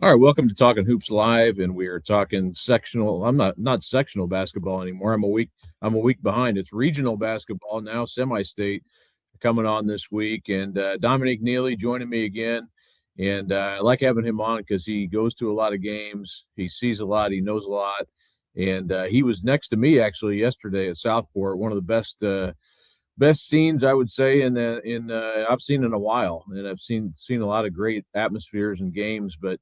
All right, welcome to Talkin Hoops Live, and we are talking sectional. I'm not sectional basketball anymore. I'm a week behind. It's regional basketball now, semi-state coming on this week, and Dominique Neely joining me again. And I like having him on because he goes to a lot of games, he sees a lot, he knows a lot, and he was next to me actually yesterday at Southport. One of the best scenes I would say in I've seen in a while, and I've seen a lot of great atmospheres and games, but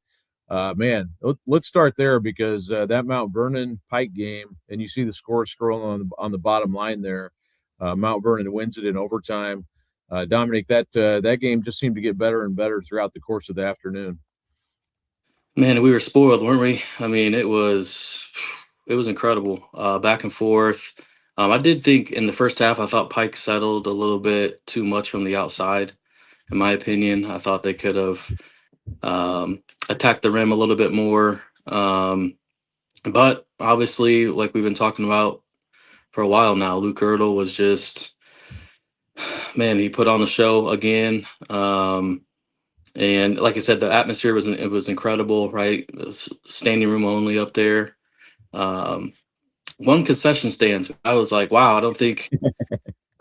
man, let's start there because that Mount Vernon Pike game, and you see the score scrolling on the bottom line there. Mount Vernon wins it in overtime. Dominic, that game just seemed to get better and better throughout the course of the afternoon. Man, we were spoiled, weren't we? I mean, it was incredible. Back and forth. I did think in the first half, I thought Pike settled a little bit too much from the outside. In my opinion, I thought they could have attacked the rim a little bit more. But obviously, like we've been talking about for a while now, Luke Ertl was just, man, he put on the show again. And like I said, the atmosphere was incredible, right? It was standing room only up there. Um, One concession stand, I was like, wow, I don't think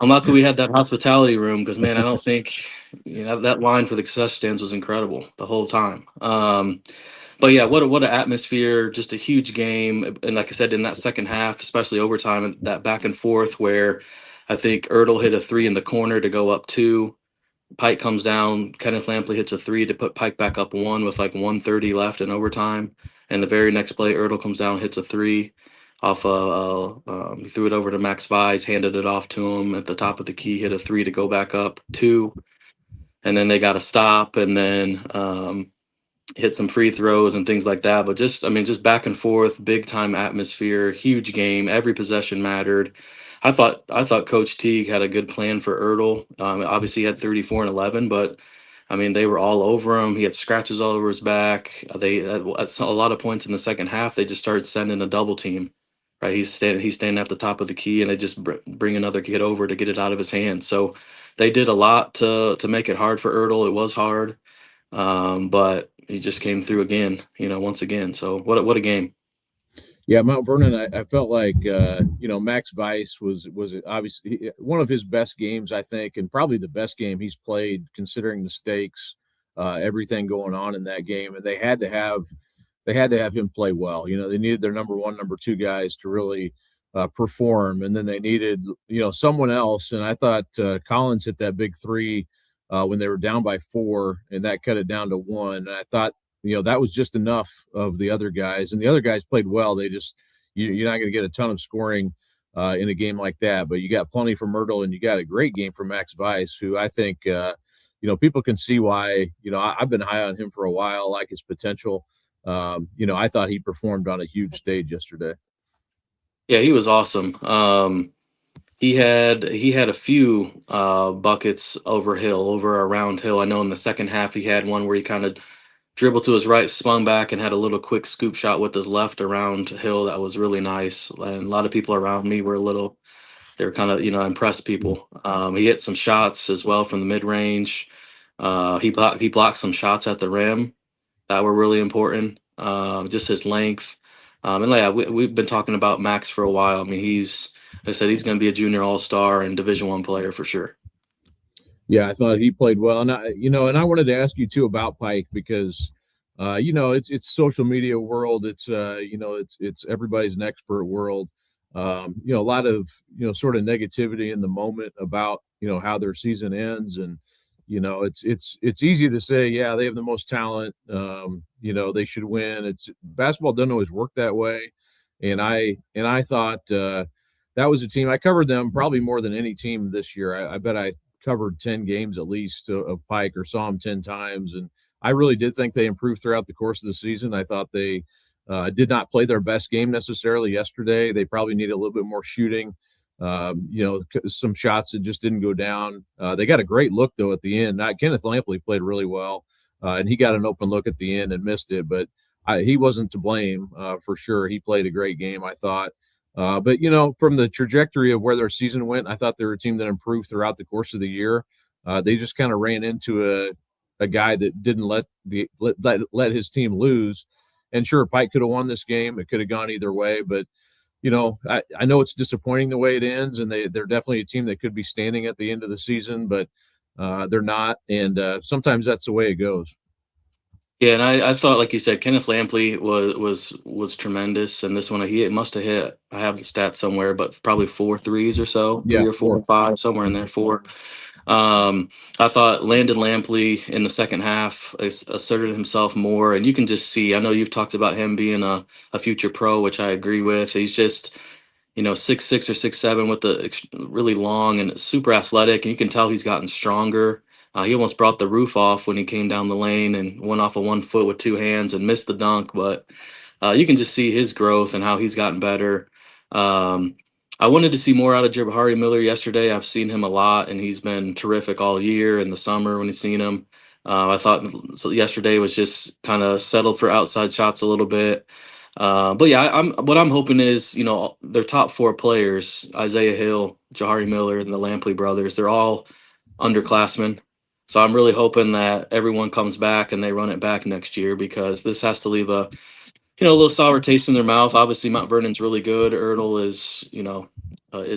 I'm lucky we had that hospitality room because man, I don't think that line for the concession stands was incredible the whole time. But yeah, what an atmosphere, just a huge game. And like I said, in that second half, especially overtime, and that back and forth where I think Ertl hit a three in the corner to go up two. Pike comes down. Kenneth Lampley hits a three to put Pike back up one with like 1:30 left in overtime. And the very next play, Ertl comes down, hits a three off. He threw it over to Max Vise, handed it off to him at the top of the key, hit a three to go back up two. And then they got a stop, and then hit some free throws and things like that. But just, I mean, just back and forth, big time atmosphere, huge game. Every possession mattered. I thought Coach Teague had a good plan for Ertl. Obviously, he had 34 and 11, but I mean, they were all over him. He had scratches all over his back. They at a lot of points in the second half, they just started sending a double team. Right, he's standing at the top of the key, and they just bring another kid over to get it out of his hands. So they did a lot to make it hard for Ertl. It was hard, but he just came through again. Once again. So what a game. Yeah, Mount Vernon, I felt like Max Vice was obviously one of his best games, I think, and probably the best game he's played considering the stakes, everything going on in that game, and they had to have him play well. They needed their number one, number two guys to really perform, and then they needed someone else. And I thought Collins hit that big three when they were down by four, and that cut it down to one. And I thought that was just enough of the other guys, and the other guys played well. They just you're not going to get a ton of scoring in a game like that, but you got plenty from Myrtle, and you got a great game from Max Vice, who I think people can see why. I've been high on him for a while, like his potential. I thought he performed on a huge stage yesterday. Yeah, he was awesome. He had a few buckets over around Hill. I know in the second half he had one where he kind of dribbled to his right, spun back, and had a little quick scoop shot with his left around Hill that was really nice. And a lot of people around me were they were kind of impressed people. He hit some shots as well from the mid range. He blocked some shots at the rim that were really important. Just his length. And yeah, we've been talking about Max for a while. I mean, they said he's going to be a junior all-star and Division I player for sure. Yeah, I thought he played well, and I wanted to ask you too about Pike because, it's social media world. It's everybody's an expert world. A lot of sort of negativity in the moment about how their season ends, and it's easy to say, yeah, they have the most talent. They should win. It's basketball doesn't always work that way, and I thought that was a team I covered them probably more than any team this year. I bet I covered 10 games at least of Pike or saw him 10 times. And I really did think they improved throughout the course of the season. I thought they did not play their best game necessarily yesterday. They probably needed a little bit more shooting. Some shots that just didn't go down. They got a great look though at the end. Kenneth Lampley played really well, and he got an open look at the end and missed it, but he wasn't to blame for sure. He played a great game, I thought. But from the trajectory of where their season went, I thought they were a team that improved throughout the course of the year. They just kind of ran into a guy that didn't let his team lose. And sure, Pike could have won this game. It could have gone either way, but I know it's disappointing the way it ends, and they're definitely a team that could be standing at the end of the season, but they're not. And sometimes that's the way it goes. Yeah, and I thought, like you said, Kenneth Lampley was tremendous, and this one he must have hit. I have the stats somewhere, but probably 4 threes or so, Yeah, 3 or 4 or 5, somewhere in there, four. I thought Landon Lampley in the second half asserted himself more, and you can just see. I know you've talked about him being a future pro, which I agree with. He's just 6'6" or 6'7" with the really long and super athletic, and you can tell he's gotten stronger. He almost brought the roof off when he came down the lane and went off of 1 foot with two hands and missed the dunk, but you can just see his growth and how he's gotten better. Um, I wanted to see more out of Jabari Miller yesterday. I've seen him a lot, and he's been terrific all year in the summer when you've seen him. I thought yesterday was just kind of settled for outside shots a little bit. But yeah, what I'm hoping is, their top four players, Isaiah Hill, Jahari Miller, and the Lampley brothers, they're all underclassmen. So I'm really hoping that everyone comes back and they run it back next year, because this has to leave a little sour taste in their mouth. Obviously, Mount Vernon's really good. Erdel is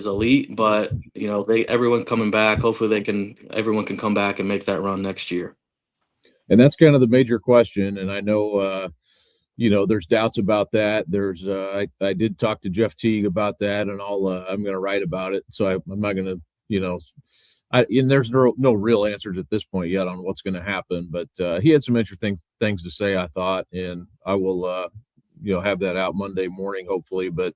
elite, but everyone coming back. Hopefully, everyone can come back and make that run next year. And that's kind of the major question. And I know, there's doubts about that. There's, I did talk to Jeff Teague about that, and I'm going to write about it. So I'm not going to, and there's no real answers at this point yet on what's going to happen. But he had some interesting things to say, I thought, and I will, have that out Monday morning, hopefully. But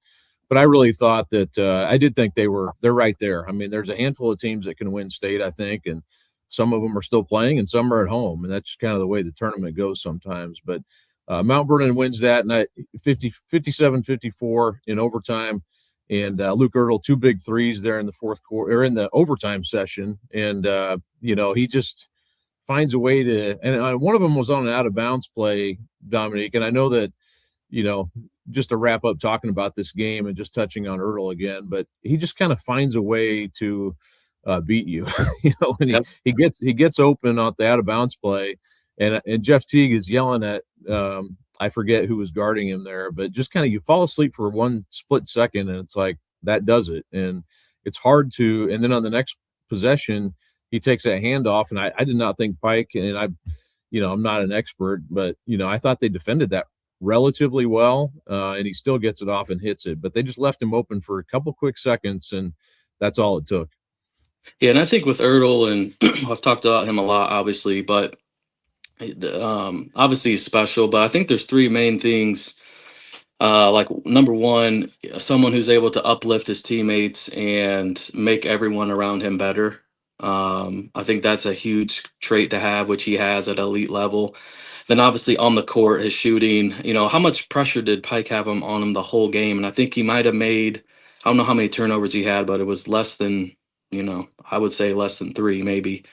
I really thought that I did think they're right there. I mean, there's a handful of teams that can win state, I think, and some of them are still playing and some are at home, and that's kind of the way the tournament goes sometimes. But Mount Vernon wins that night 57-54 in overtime. And Luke Erdel, 2 big threes there in the fourth quarter, or in the overtime session. And, he just finds a way to, and one of them was on an out of bounds play, Dominique. And I know that, just to wrap up talking about this game and just touching on Erdel again, but he just kind of finds a way to beat you, when Yep. he gets open on the out of bounds play. And Jeff Teague is yelling at, I forget who was guarding him there, but just kind of you fall asleep for one split second, and it's like that does it. And it's hard to. And then on the next possession, he takes that handoff, and I did not think Pike, and I'm not an expert, but I thought they defended that relatively well, and he still gets it off and hits it. But they just left him open for a couple quick seconds, and that's all it took. Yeah, and I think with Erdel, and I've talked about him a lot, obviously, but obviously he's special. But I think there's three main things. Like number one, someone who's able to uplift his teammates and make everyone around him better. I think that's a huge trait to have, which he has at elite level. Then obviously on the court, his shooting. How much pressure did Pike have on him the whole game? And I think he might have made, I don't know how many turnovers he had, but it was less than, I would say less than three, maybe.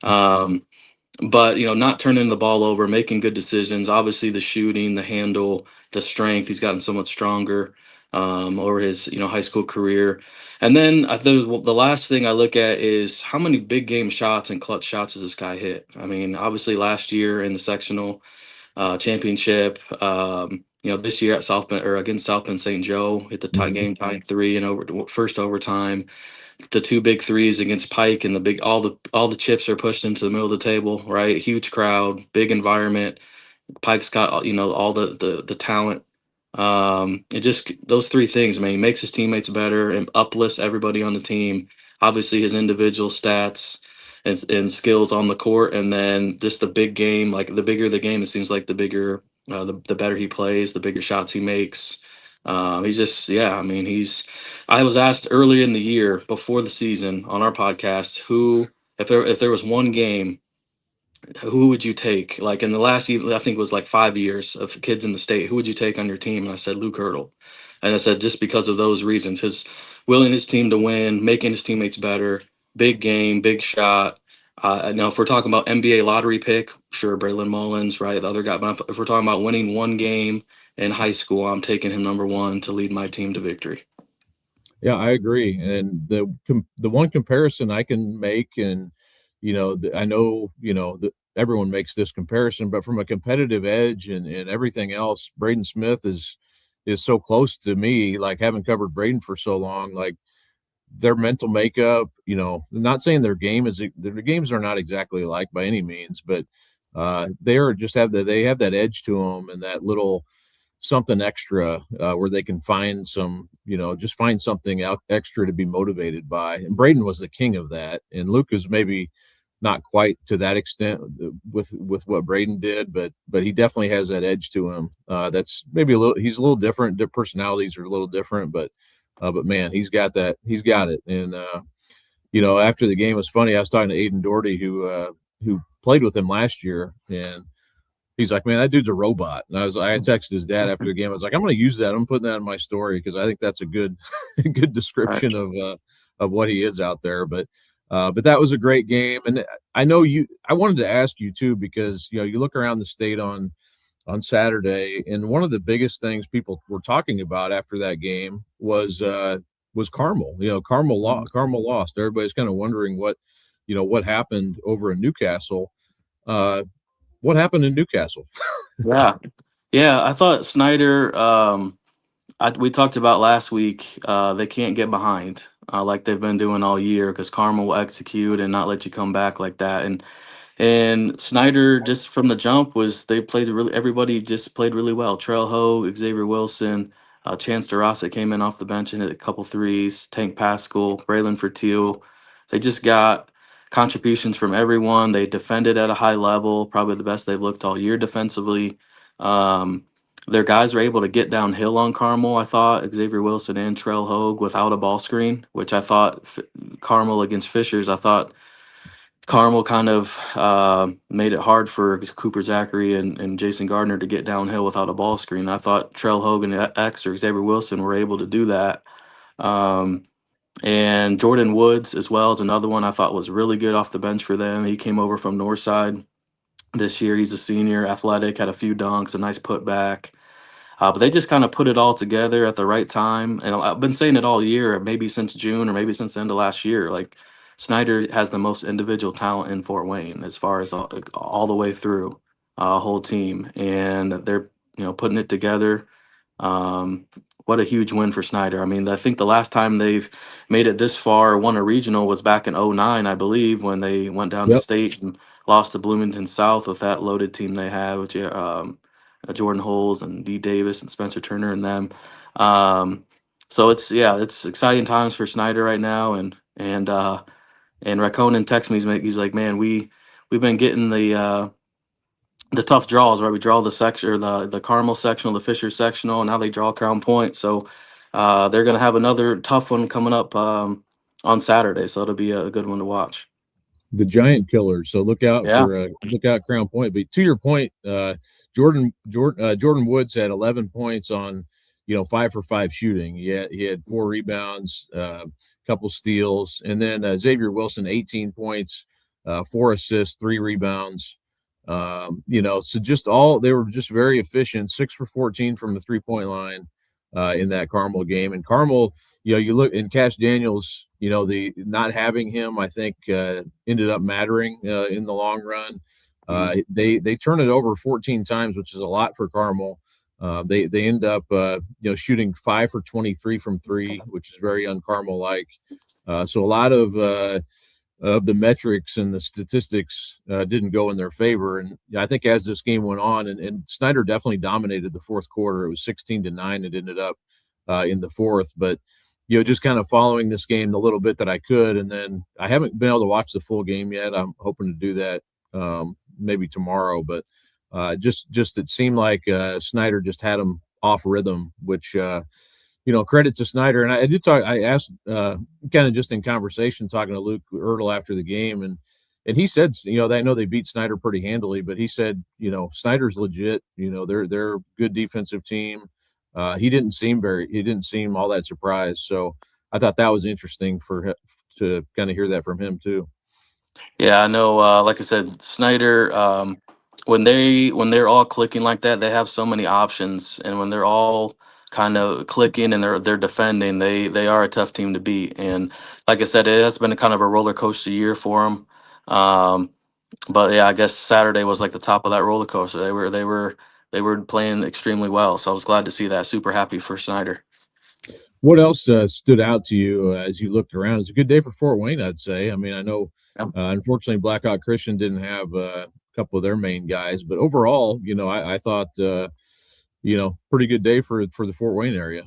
But not turning the ball over, making good decisions. Obviously, the shooting, the handle, the strength. He's gotten so much stronger over his high school career. And then I think the last thing I look at is how many big game shots and clutch shots does this guy hit? I mean, obviously last year in the sectional championship, this year at South Bend or against South Bend St. Joe, hit the tie game tying three and first overtime. The 2 big threes against Pike, and all the chips are pushed into the middle of the table, right? Huge crowd, big environment. Pike's got all the talent. It just those three things, man. He makes his teammates better and uplifts everybody on the team. Obviously, his individual stats and skills on the court, and then just the big game. Like the bigger the game, it seems like the bigger, the better he plays, the bigger shots he makes. He's just, yeah. I mean, I was asked earlier in the year before the season on our podcast, if there was one game, who would you take? Like in the last, I think it was like 5 years of kids in the state, who would you take on your team? And I said Luke Erdel, and I said just because of those reasons, his willing his team to win, making his teammates better, big game, big shot. Now, if we're talking about NBA lottery pick, sure, Braylon Mullins, right, the other guy. But if we're talking about winning one game in high school, I'm taking him number one to lead my team to victory. Yeah, I agree. And the one comparison I can make, and I know, everyone makes this comparison, but from a competitive edge and everything else, Braden Smith is so close to me. Like having covered Braden for so long, like their mental makeup, not saying their games are not exactly alike by any means, but they are just they have that edge to them and that little something extra where they can find some, just find something out extra to be motivated by. And Braden was the king of that. And Luke is maybe not quite to that extent with what Braden did, but he definitely has that edge to him. That's maybe he's a little different. Their personalities are a little different, but man, he's got it. And after the game, it was funny. I was talking to Aiden Doherty, who played with him last year, and he's like, man, that dude's a robot. And I texted his dad after the game. I was like, I'm going to use that. I'm putting that in my story because I think that's a good good description of what he is out there. But that was a great game. And I know I wanted to ask you too, because, you look around the state on Saturday, and one of the biggest things people were talking about after that game was Carmel. Carmel lost. Everybody's kind of wondering what happened over in Newcastle. What happened in Newcastle? Yeah. I thought Snyder. We talked about last week. They can't get behind like they've been doing all year because Carmel will execute and not let you come back like that. And Snyder, just from the jump, everybody just played really well. Trail Ho, Xavier Wilson, Chance DeRossa came in off the bench and hit a couple threes. Tank Pascal, Braylon Fertil. They just got contributions from everyone. They defended at a high level, probably the best they've looked all year defensively. Their guys were able to get downhill on Carmel, I thought, Xavier Wilson and Trail Hogue without a ball screen, which I thought Carmel against Fishers, I thought Carmel kind of made it hard for Cooper Zachary and Jason Gardner to get downhill without a ball screen. I thought Trail Hogan and X or Xavier Wilson were able to do that. And Jordan Woods as well is another one I thought was really good off the bench for them. He came over from Northside this year. He's a senior, athletic, had a few dunks, a nice putback. But they just kind of put it all together at the right time. And I've been saying it all year, maybe since June or maybe since the end of last year. Like Snyder has the most individual talent in Fort Wayne as far as all the way through whole team. And they're, putting it together. What a huge win for Snyder. I mean, I think the last time they've made it this far, won a regional, was back in '09, I believe, when they went down to state and lost to Bloomington South with that loaded team they had, with Jordan Holes and D. Davis and Spencer Turner and them. So it's exciting times for Snyder right now. And Rakonen texts me. He's like, man, we've been getting the tough draws, right? We draw the section or the Carmel sectional, the Fisher sectional, and now they draw Crown Point. So they're going to have another tough one coming up on Saturday. So it'll be a good one to watch. The giant killers. So look out Crown Point. But to your point, Jordan Woods had 11 points on 5 for 5 shooting. He had 4 rebounds, a couple steals, and then Xavier Wilson 18 points, 4 assists, 3 rebounds. So they were just very efficient. 6 for 14 from the 3-point line in that Carmel game. And Carmel, you look in Cash Daniels, the not having him, I think, ended up mattering in the long run. They turn it over 14 times, which is a lot for Carmel. They end up shooting 5 for 23 from 3, which is very un-Carmel like. So a lot of the metrics and the statistics didn't go in their favor. And I think as this game went on, and Snyder definitely dominated the fourth quarter. It was 16-9. It ended up in the fourth. But, just kind of following this game the little bit that I could. And then I haven't been able to watch the full game yet. I'm hoping to do that maybe tomorrow. But just it seemed like Snyder just had him off rhythm, which credit to Snyder. And I asked kind of just in conversation talking to Luke Ertl after the game, and he said, I know they beat Snyder pretty handily, but he said, Snyder's legit. They're a good defensive team. He didn't seem all that surprised. So I thought that was interesting for him to kind of hear that from him too. Yeah, I know. Like I said, Snyder, when they're all clicking like that, they have so many options, and when they're all kind of clicking and they're defending, they are a tough team to beat. And like I said, it has been a kind of a roller coaster year for them. But yeah, I guess Saturday was like the top of that roller coaster. They were playing extremely well, so I was glad to see that. Super happy for Snyder. What else stood out to you as you looked around? It's a good day for Fort Wayne, I'd say. I mean, I know, unfortunately, Blackhawk Christian didn't have a couple of their main guys, but overall, I thought, pretty good day for the Fort Wayne area.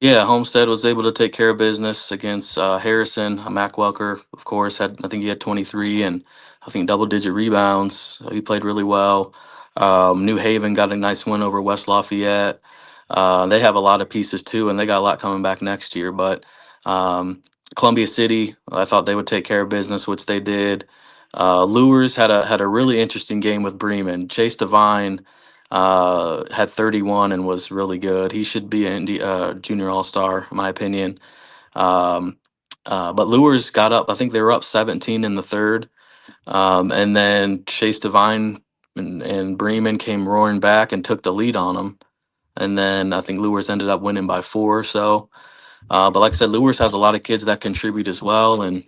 Yeah, Homestead was able to take care of business against Harrison. Mac Welker, of course, I think he had 23 and I think double-digit rebounds. So he played really well. New Haven got a nice win over West Lafayette. They have a lot of pieces too, and they got a lot coming back next year. But um, Columbia City, I thought they would take care of business, which they did. Lures had a really interesting game with Bremen. Chase Devine had 31 and was really good. He should be an junior all star, in my opinion. Um, but Lures got up. I think they were up 17 in the third, and then Chase Devine and Bremen came roaring back and took the lead on them. And then I think Lures ended up winning by 4 or so. But like I said, Lures has a lot of kids that contribute as well, and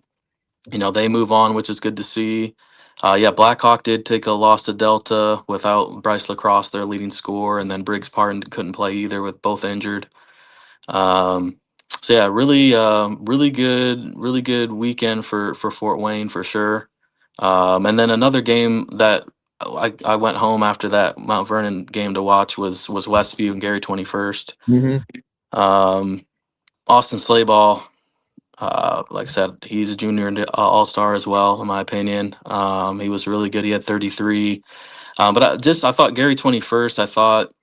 they move on, which is good to see. Yeah, Blackhawk did take a loss to Delta without Bryce Lacrosse, their leading scorer, and then Briggs Parton couldn't play either with both injured. Um, so yeah, really good weekend for Fort Wayne for sure. And then another game that I went home after that Mount Vernon game to watch was Westview and Gary 21st. Mm-hmm. Um, Austin Slayball, like I said, he's a junior and all star as well, in my opinion. He was really good. He had 33. But I thought Gary 21st, I thought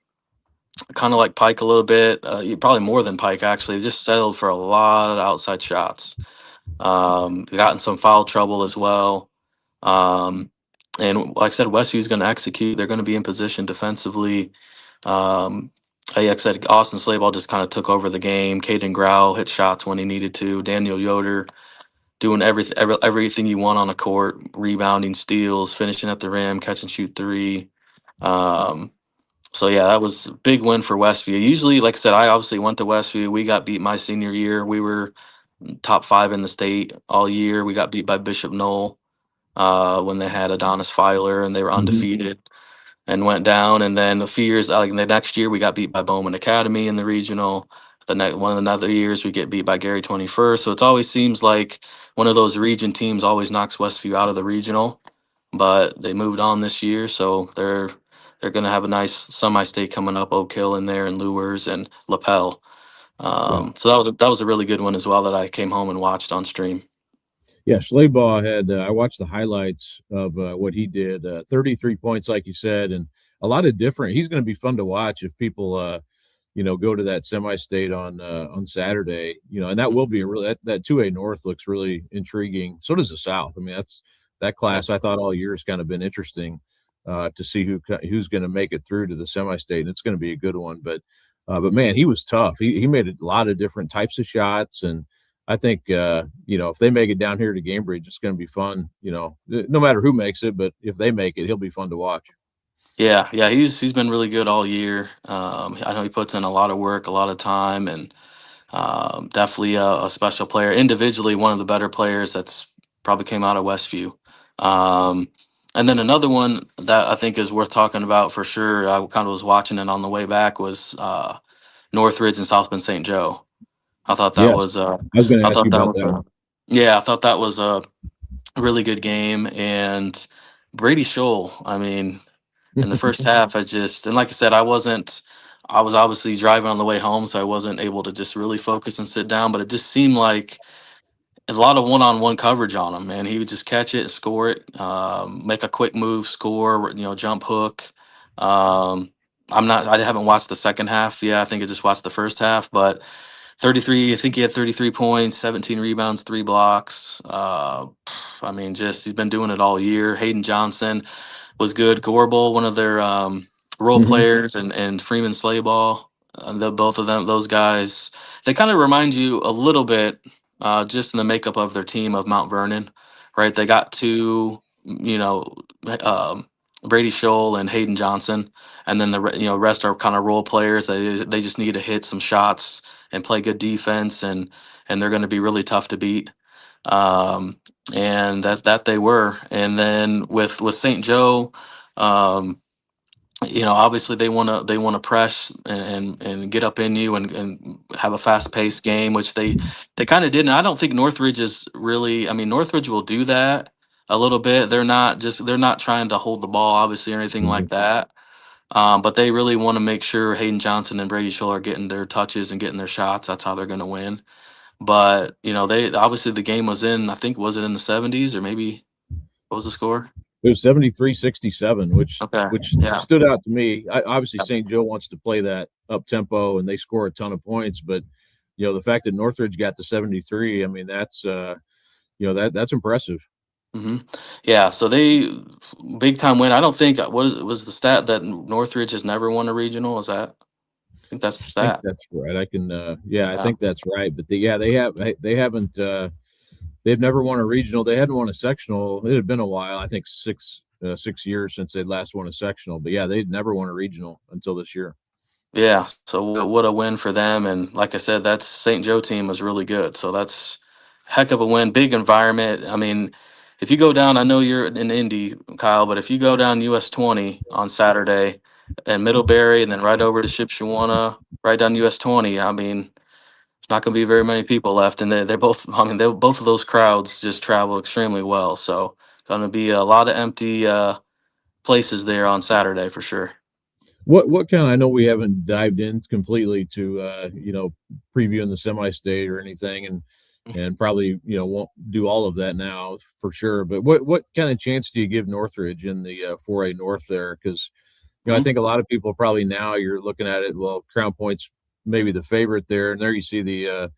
kind of like Pike a little bit, probably more than Pike actually, just settled for a lot of outside shots. Got in some foul trouble as well. Um, and like I said, Westview's going to execute. They're going to be in position defensively. Um, like I said, Austin Slayball just kind of took over the game. Caden Grau hit shots when he needed to. Daniel Yoder doing everything you want on a court, rebounding, steals, finishing at the rim, catch and shoot three. Um, so yeah, that was a big win for Westview. Usually, like I said, I obviously went to Westview. We got beat my senior year. We were top 5 in the state all year. We got beat by Bishop Knoll when they had Adonis Filer and they were Mm-hmm. undefeated and went down. And then a few years, like the next year, we got beat by Bowman Academy in the regional. The next one of the other years, we get beat by Gary 21st. So it always seems like one of those region teams always knocks Westview out of the regional, but they moved on this year, so they're going to have a nice semi-state coming up. Oak Hill in there, and Lures and Lapel. Yeah. So that was a really good one as well that I came home and watched on stream. Yeah, Schleybaugh had. I watched the highlights of what he did. 33 points, like you said, and a lot of different. He's going to be fun to watch if people, go to that semi-state on Saturday. And that will be a really that 2A North looks really intriguing. So does the South. I mean, that class. I thought all year has kind of been interesting to see who's going to make it through to the semi-state, and it's going to be a good one. But man, he was tough. He made a lot of different types of shots, and I think if they make it down here to Cambridge, it's going to be fun. No matter who makes it, but if they make it, he'll be fun to watch. Yeah, he's been really good all year. I know he puts in a lot of work, a lot of time, and definitely a special player. Individually, one of the better players that's probably came out of Westview. Um, and then another one that I think is worth talking about for sure. I kind of was watching it on the way back was Northridge and South Bend St. Joe. I thought that Yes, was I was going to I ask you thought that about was that one. yeah, I thought that was a really good game. And Brady Scholl, I mean, in the first half, and like I said, I was obviously driving on the way home, so I wasn't able to just really focus and sit down, but it just seemed like a lot of one-on-one coverage on him, man. He would just catch it, score it, make a quick move, score, jump hook. Um, I haven't watched the second half. Yeah, I think I just watched the first half, but 33, I think he had 33 points, 17 rebounds, 3 blocks. I mean, just he's been doing it all year. Hayden Johnson was good. Gorbel, one of their role Hmm. players, and Freeman Slayball. Both of them, those guys, they kind of remind you a little bit, just in the makeup of their team of Mount Vernon, right? They got two, um, Brady Scholl and Hayden Johnson, and then rest are kind of role players. They just need to hit some shots and play good defense, and they're going to be really tough to beat. Um, and that they were. And then with St. Joe, um, obviously they want to press and get up in you and have a fast paced game, which they kind of did. And I don't think Northridge is really. I mean, Northridge will do that a little bit. They're not trying to hold the ball, obviously, or anything Mhm. like that. But they really want to make sure Hayden Johnson and Brady Scholl are getting their touches and getting their shots. That's how they're going to win. But they obviously the game was in. I think was it in the 70s or maybe what was the score? It was 73-67, Okay, which yeah. stood out to me. Obviously, St. Joe wants to play that up tempo, and they score a ton of points. But the fact that Northridge got to 73, I mean, that's that's impressive. hmm Yeah, so they big time win. I don't think was the stat that Northridge has never won a regional. Is that? I think that's the I think stat. that's right. Yeah, I Yeah, think that's right. But they haven't, they've never won a regional. They hadn't won a sectional. It had been a while. I think 6 years since they'd last won a sectional. But yeah, they'd never won a regional until this year. yeah. So what a win for them. And like I said, that St. Joe team was really good. So that's heck of a win. Big environment. I mean, if you go down, I know you're in Indy, Kyle, but if you go down US 20 on Saturday and Middlebury and then right over to Shipshewana, right down US 20, I mean, not going to be very many people left, and they're both. I mean, they both of those crowds just travel extremely well. So going to be a lot of empty places there on Saturday for sure. What kind of, I know we haven't dived in completely to previewing the semi-state or anything, and probably won't do all of that now for sure. But what kind of chance do you give Northridge in the 4A North there? Because I Mhm. think a lot of people probably now you're looking at it. Well, Crown Point's maybe the favorite there, and there you see the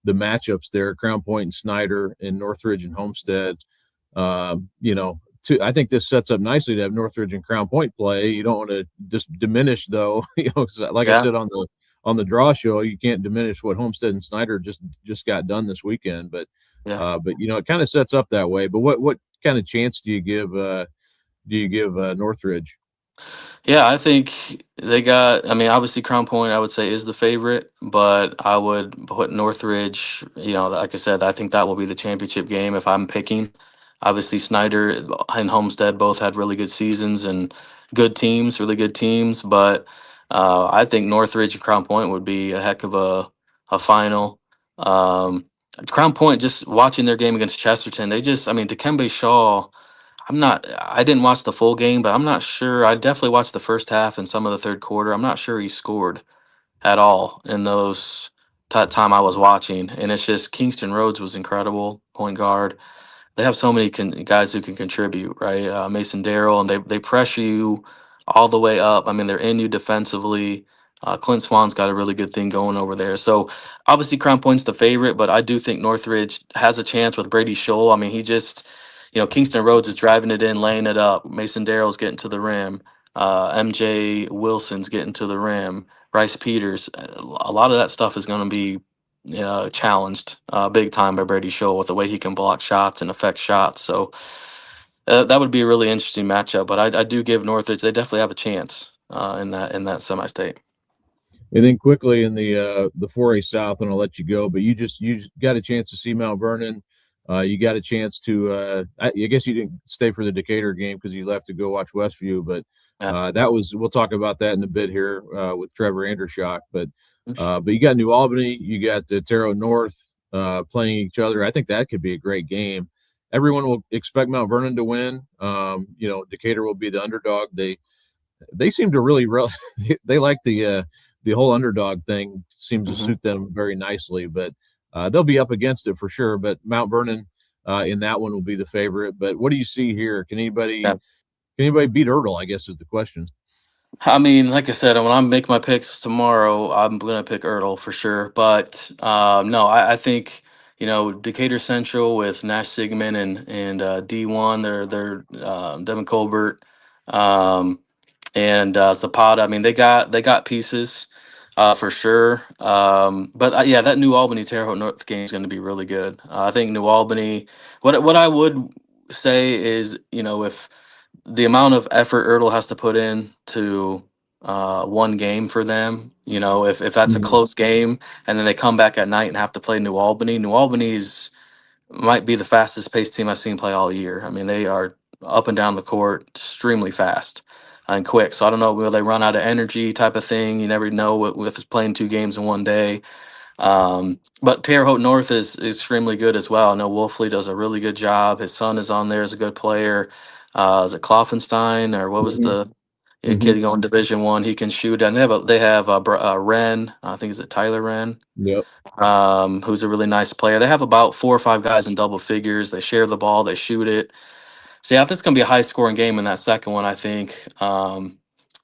matchups there: Crown Point and Snyder, and Northridge and Homestead. I think this sets up nicely to have Northridge and Crown Point play. You don't want to just diminish, though. 'Cause like I Yeah, said on the draw show, you can't diminish what Homestead and Snyder just got done this weekend. yeah. But it kind of sets up that way. But what kind of chance do you give Northridge? Yeah, I think they got. I mean, obviously, Crown Point, I would say, is the favorite, but I would put Northridge. Like I said, I think that will be the championship game if I'm picking. Obviously, Snyder and Homestead both had really good seasons and good teams, really good teams. But I think Northridge and Crown Point would be a heck of a final. Um, Crown Point, just watching their game against Chesterton, I mean, Dikembe Shaw. I didn't watch the full game, but I'm not sure. I definitely watched the first half and some of the third quarter. I'm not sure he scored at all in those time I was watching. And it's just Kingston Rhodes was incredible, point guard. They have so many guys who can contribute, right? Mason Darrell, and they pressure you all the way up. I mean, they're in you defensively. Clint Swan's got a really good thing going over there. So obviously, Crown Point's the favorite, but I do think Northridge has a chance with Brady Scholl. I mean, Kingston Rhodes is driving it in, laying it up. Mason Darrell's getting to the rim. MJ Wilson's getting to the rim. Bryce Peters. A lot of that stuff is going to be challenged big time by Brady Scholl with the way he can block shots and affect shots. So that would be a really interesting matchup. But I do give Northridge, they definitely have a chance in that semi-state. And then quickly in the 4A South, and I'll let you go. But you just got a chance to see Mount Vernon. You got a chance to. I guess you didn't stay for the Decatur game because you left to go watch Westview. But Yeah. that was. We'll talk about that in a bit here with Trevor Andershock. But you got New Albany. You got the Terre Haute North playing each other. I think that could be a great game. Everyone will expect Mount Vernon to win. Decatur will be the underdog. They seem to really they like the whole underdog thing seems to Mhm. suit them very nicely. But they'll be up against it for sure. But Mount Vernon in that one will be the favorite. But what do you see here? Yeah. Can anybody beat Ertl? I guess is the question. I mean, like I said, when I make my picks tomorrow, I'm gonna pick Ertl for sure. But no, I think Decatur Central with Nash Sigmund and D1, they're Devin Colbert and Zapata. I mean, they got pieces for sure. But yeah, that New Albany Terre Haute North game is going to be really good. I think New Albany. What I would say is, if the amount of effort Ertl has to put in to one game for them. If that's a Mhm. close game and then they come back at night and have to play New Albany. New Albany's might be the fastest paced team I've seen play all year. I mean, they are up and down the court extremely fast and quick. So I don't know, will they run out of energy type of thing? You never know with playing 2 games in one day. But Terre Haute North is extremely good as well. I know Wolfley does a really good job. His son is on there as a good player. Is it Kloffenstein or what was Hmm. the Hmm. kid going Division 1? He can shoot, and they have Wren. I think is it Tyler Wren, Yep. who's a really nice player. They have about 4 or 5 guys in double figures. They share the ball. They shoot it. So yeah, I think it's gonna be a high scoring game in that second one. I think. But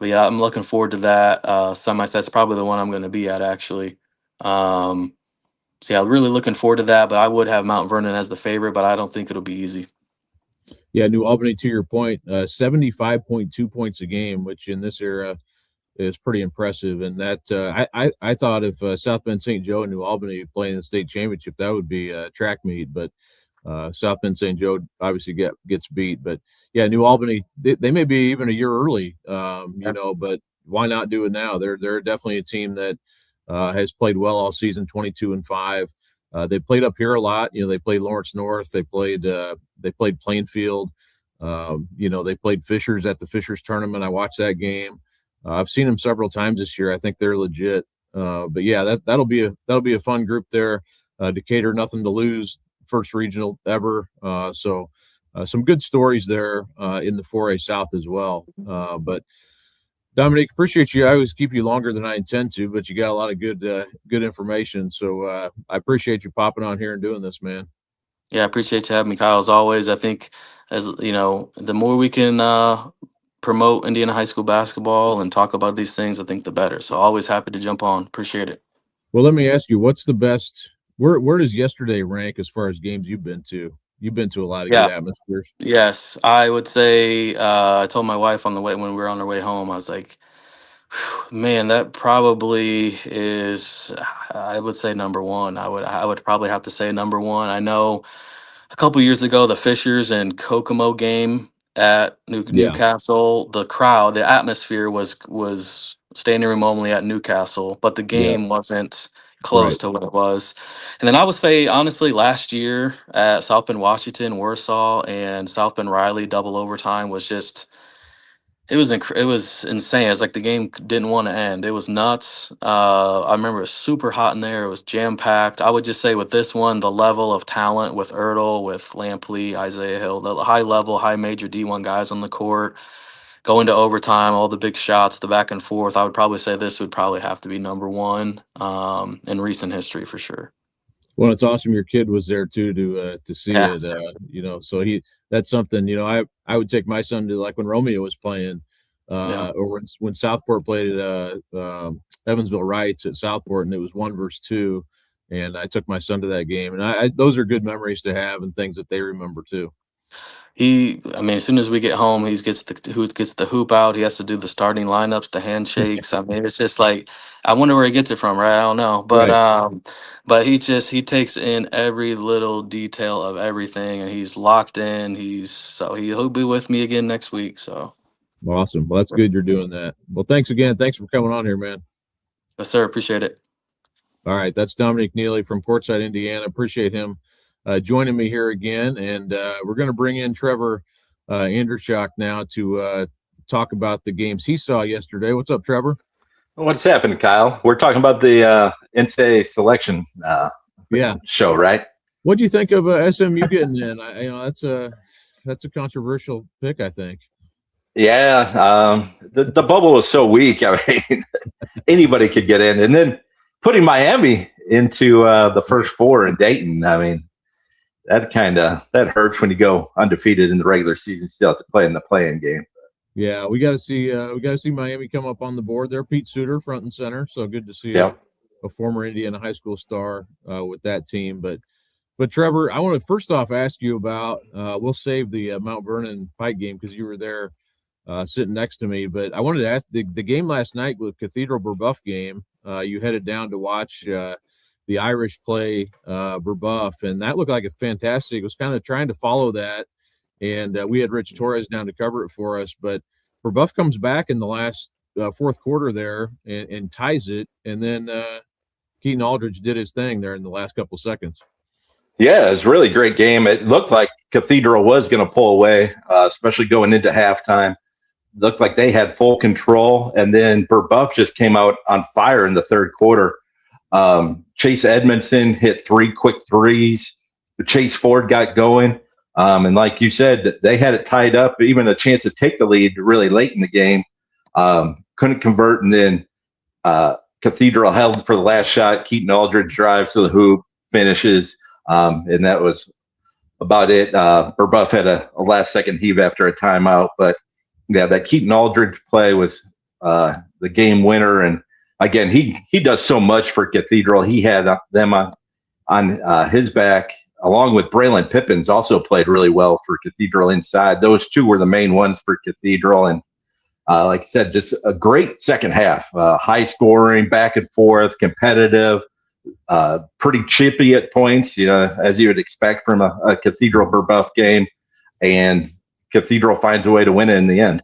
yeah, I'm looking forward to that. That's probably the one I'm going to be at actually. Um, so yeah, really looking forward to that. But I would have Mount Vernon as the favorite, but I don't think it'll be easy. Yeah, New Albany, to your point, 75.2 points a game, which in this era is pretty impressive. And that I thought if South Bend St. Joe and New Albany playing the state championship, that would be a track meet. But South Bend St. Joe obviously gets beat. But yeah, New Albany, they may be even a year early, but why not do it now? They're definitely a team that has played well all season, 22-5. They played up here a lot. They played Lawrence North. They played Plainfield. They played Fishers at the Fishers tournament. I watched that game. I've seen them several times this year. I think they're legit. But yeah, that'll be a fun group there. Decatur, nothing to lose, first regional ever. So some good stories there in the 4A South as well. But Dominique, appreciate you. I always keep you longer than I intend to, but you got a lot of good information. So I appreciate you popping on here and doing this, man. Yeah, I appreciate you having me, Kyle. As always, I think as you know, the more we can promote Indiana high school basketball and talk about these things, I think the better. So always happy to jump on. Appreciate it. Well, let me ask you, what's the best? Where does yesterday rank as far as games you've been to? You've been to a lot of good Yeah. atmospheres. Yes, I would say I told my wife on the way when we were on our way home, I was like, man, that probably is, I would say number one. I would probably have to say number one. I know a couple years ago, the Fishers and Kokomo game at Yeah, Newcastle, the crowd, the atmosphere was standing room only at Newcastle, but the yeah, game wasn't close right. to what it was. And then I would say, honestly, last year at South Bend, Washington, Warsaw, and South Bend Riley, double overtime was just it was insane. It's like the game didn't want to end. It was nuts. I remember it was super hot in there. It was jam packed. I would just say with this one, the level of talent with Ertl, with Lampley, Isaiah Hill, the high level, high major D1 guys on the court, going to overtime, all the big shots, the back and forth. I would probably say this would probably have to be number one in recent history for sure. Well, it's awesome your kid was there too to see Yeah. it. So that's something. I would take my son to, like, when Romeo was playing, Yeah. or when Southport played Evansville Rights at Southport, and it was 1-2, and I took my son to that game, and those are good memories to have and things that they remember too. I mean, as soon as we get home, who gets the hoop out. He has to do the starting lineups, the handshakes. I mean, it's just like I wonder where he gets it from, right? I don't know, Right. but he takes in every little detail of everything, and he's locked in. He'll be with me again next week. So, Awesome. Well, that's good you're doing that. Well, thanks again. Thanks for coming on here, man. yes, sir, appreciate it. All right, that's Dominic Neely from Portside, Indiana. Appreciate him joining me here again, and we're going to bring in Trevor Andershock now to talk about the games he saw yesterday. What's up, Trevor? What's happening, Kyle? We're talking about the NCAA selection Yeah. show, right? What do you think of SMU getting in? That's a controversial pick, I think. Yeah, the bubble was so weak. I mean, anybody could get in, and then putting Miami into the first four in Dayton. I mean, that hurts when you go undefeated in the regular season, still have to play in the play-in game. Yeah, we got to see Miami come up on the board there. Pete Suter, front and center. So good to see Yep. a former Indiana high school star with that team. But Trevor, I want to first off ask you about. We'll save the Mount Vernon Pike game because you were there sitting next to me. But I wanted to ask the game last night with Cathedral Brebeuf game. You headed down to watch the Irish play Brebeuf, and that looked like a fantastic. It was kind of trying to follow that. And we had Rich Torres down to cover it for us. But Brebeuf comes back in the last fourth quarter there and ties it. And then Keaton Aldridge did his thing there in the last couple seconds. Yeah, it was a really great game. It looked like Cathedral was going to pull away, especially going into halftime. Looked like they had full control, and then Brebeuf just came out on fire in the third quarter. Chase Edmondson hit 3 quick threes. Chase Ford got going. And like you said, they had it tied up, even a chance to take the lead really late in the game. Couldn't convert, and then Cathedral held for the last shot. Keaton Aldridge drives to the hoop, finishes, and that was about it. Brebeuf had a last-second heave after a timeout, but yeah, that Keaton Aldridge play was the game winner. And again, he does so much for Cathedral. He had them on his back, along with Braylon Pippins, also played really well for Cathedral inside. Those two were the main ones for Cathedral. And like I said, just a great second half, high scoring, back and forth, competitive, pretty chippy at points, as you would expect from a Cathedral Brebeuf game. And Cathedral finds a way to win it in the end.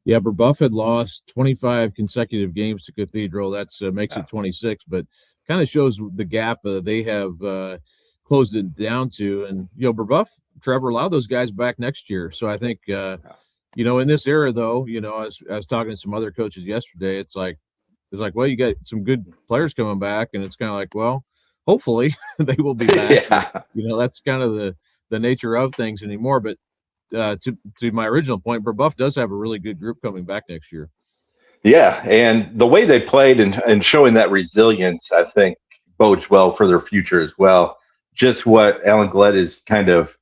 Yeah, Brebeuf had lost 25 consecutive games to Cathedral. That's makes it 26, but kind of shows the gap they have closed it down to. And Brebeuf, Trevor, a lot of those guys back next year. So I think in this era, though, I was talking to some other coaches yesterday. It's like, well, you got some good players coming back, and it's kind of like, well, hopefully they will be back. Yeah. That's kind of the nature of things anymore. But to my original point, Brebeuf does have a really good group coming back next year. Yeah, and the way they played and showing that resilience, I think, bodes well for their future as well. Just what Alan Glett is kind of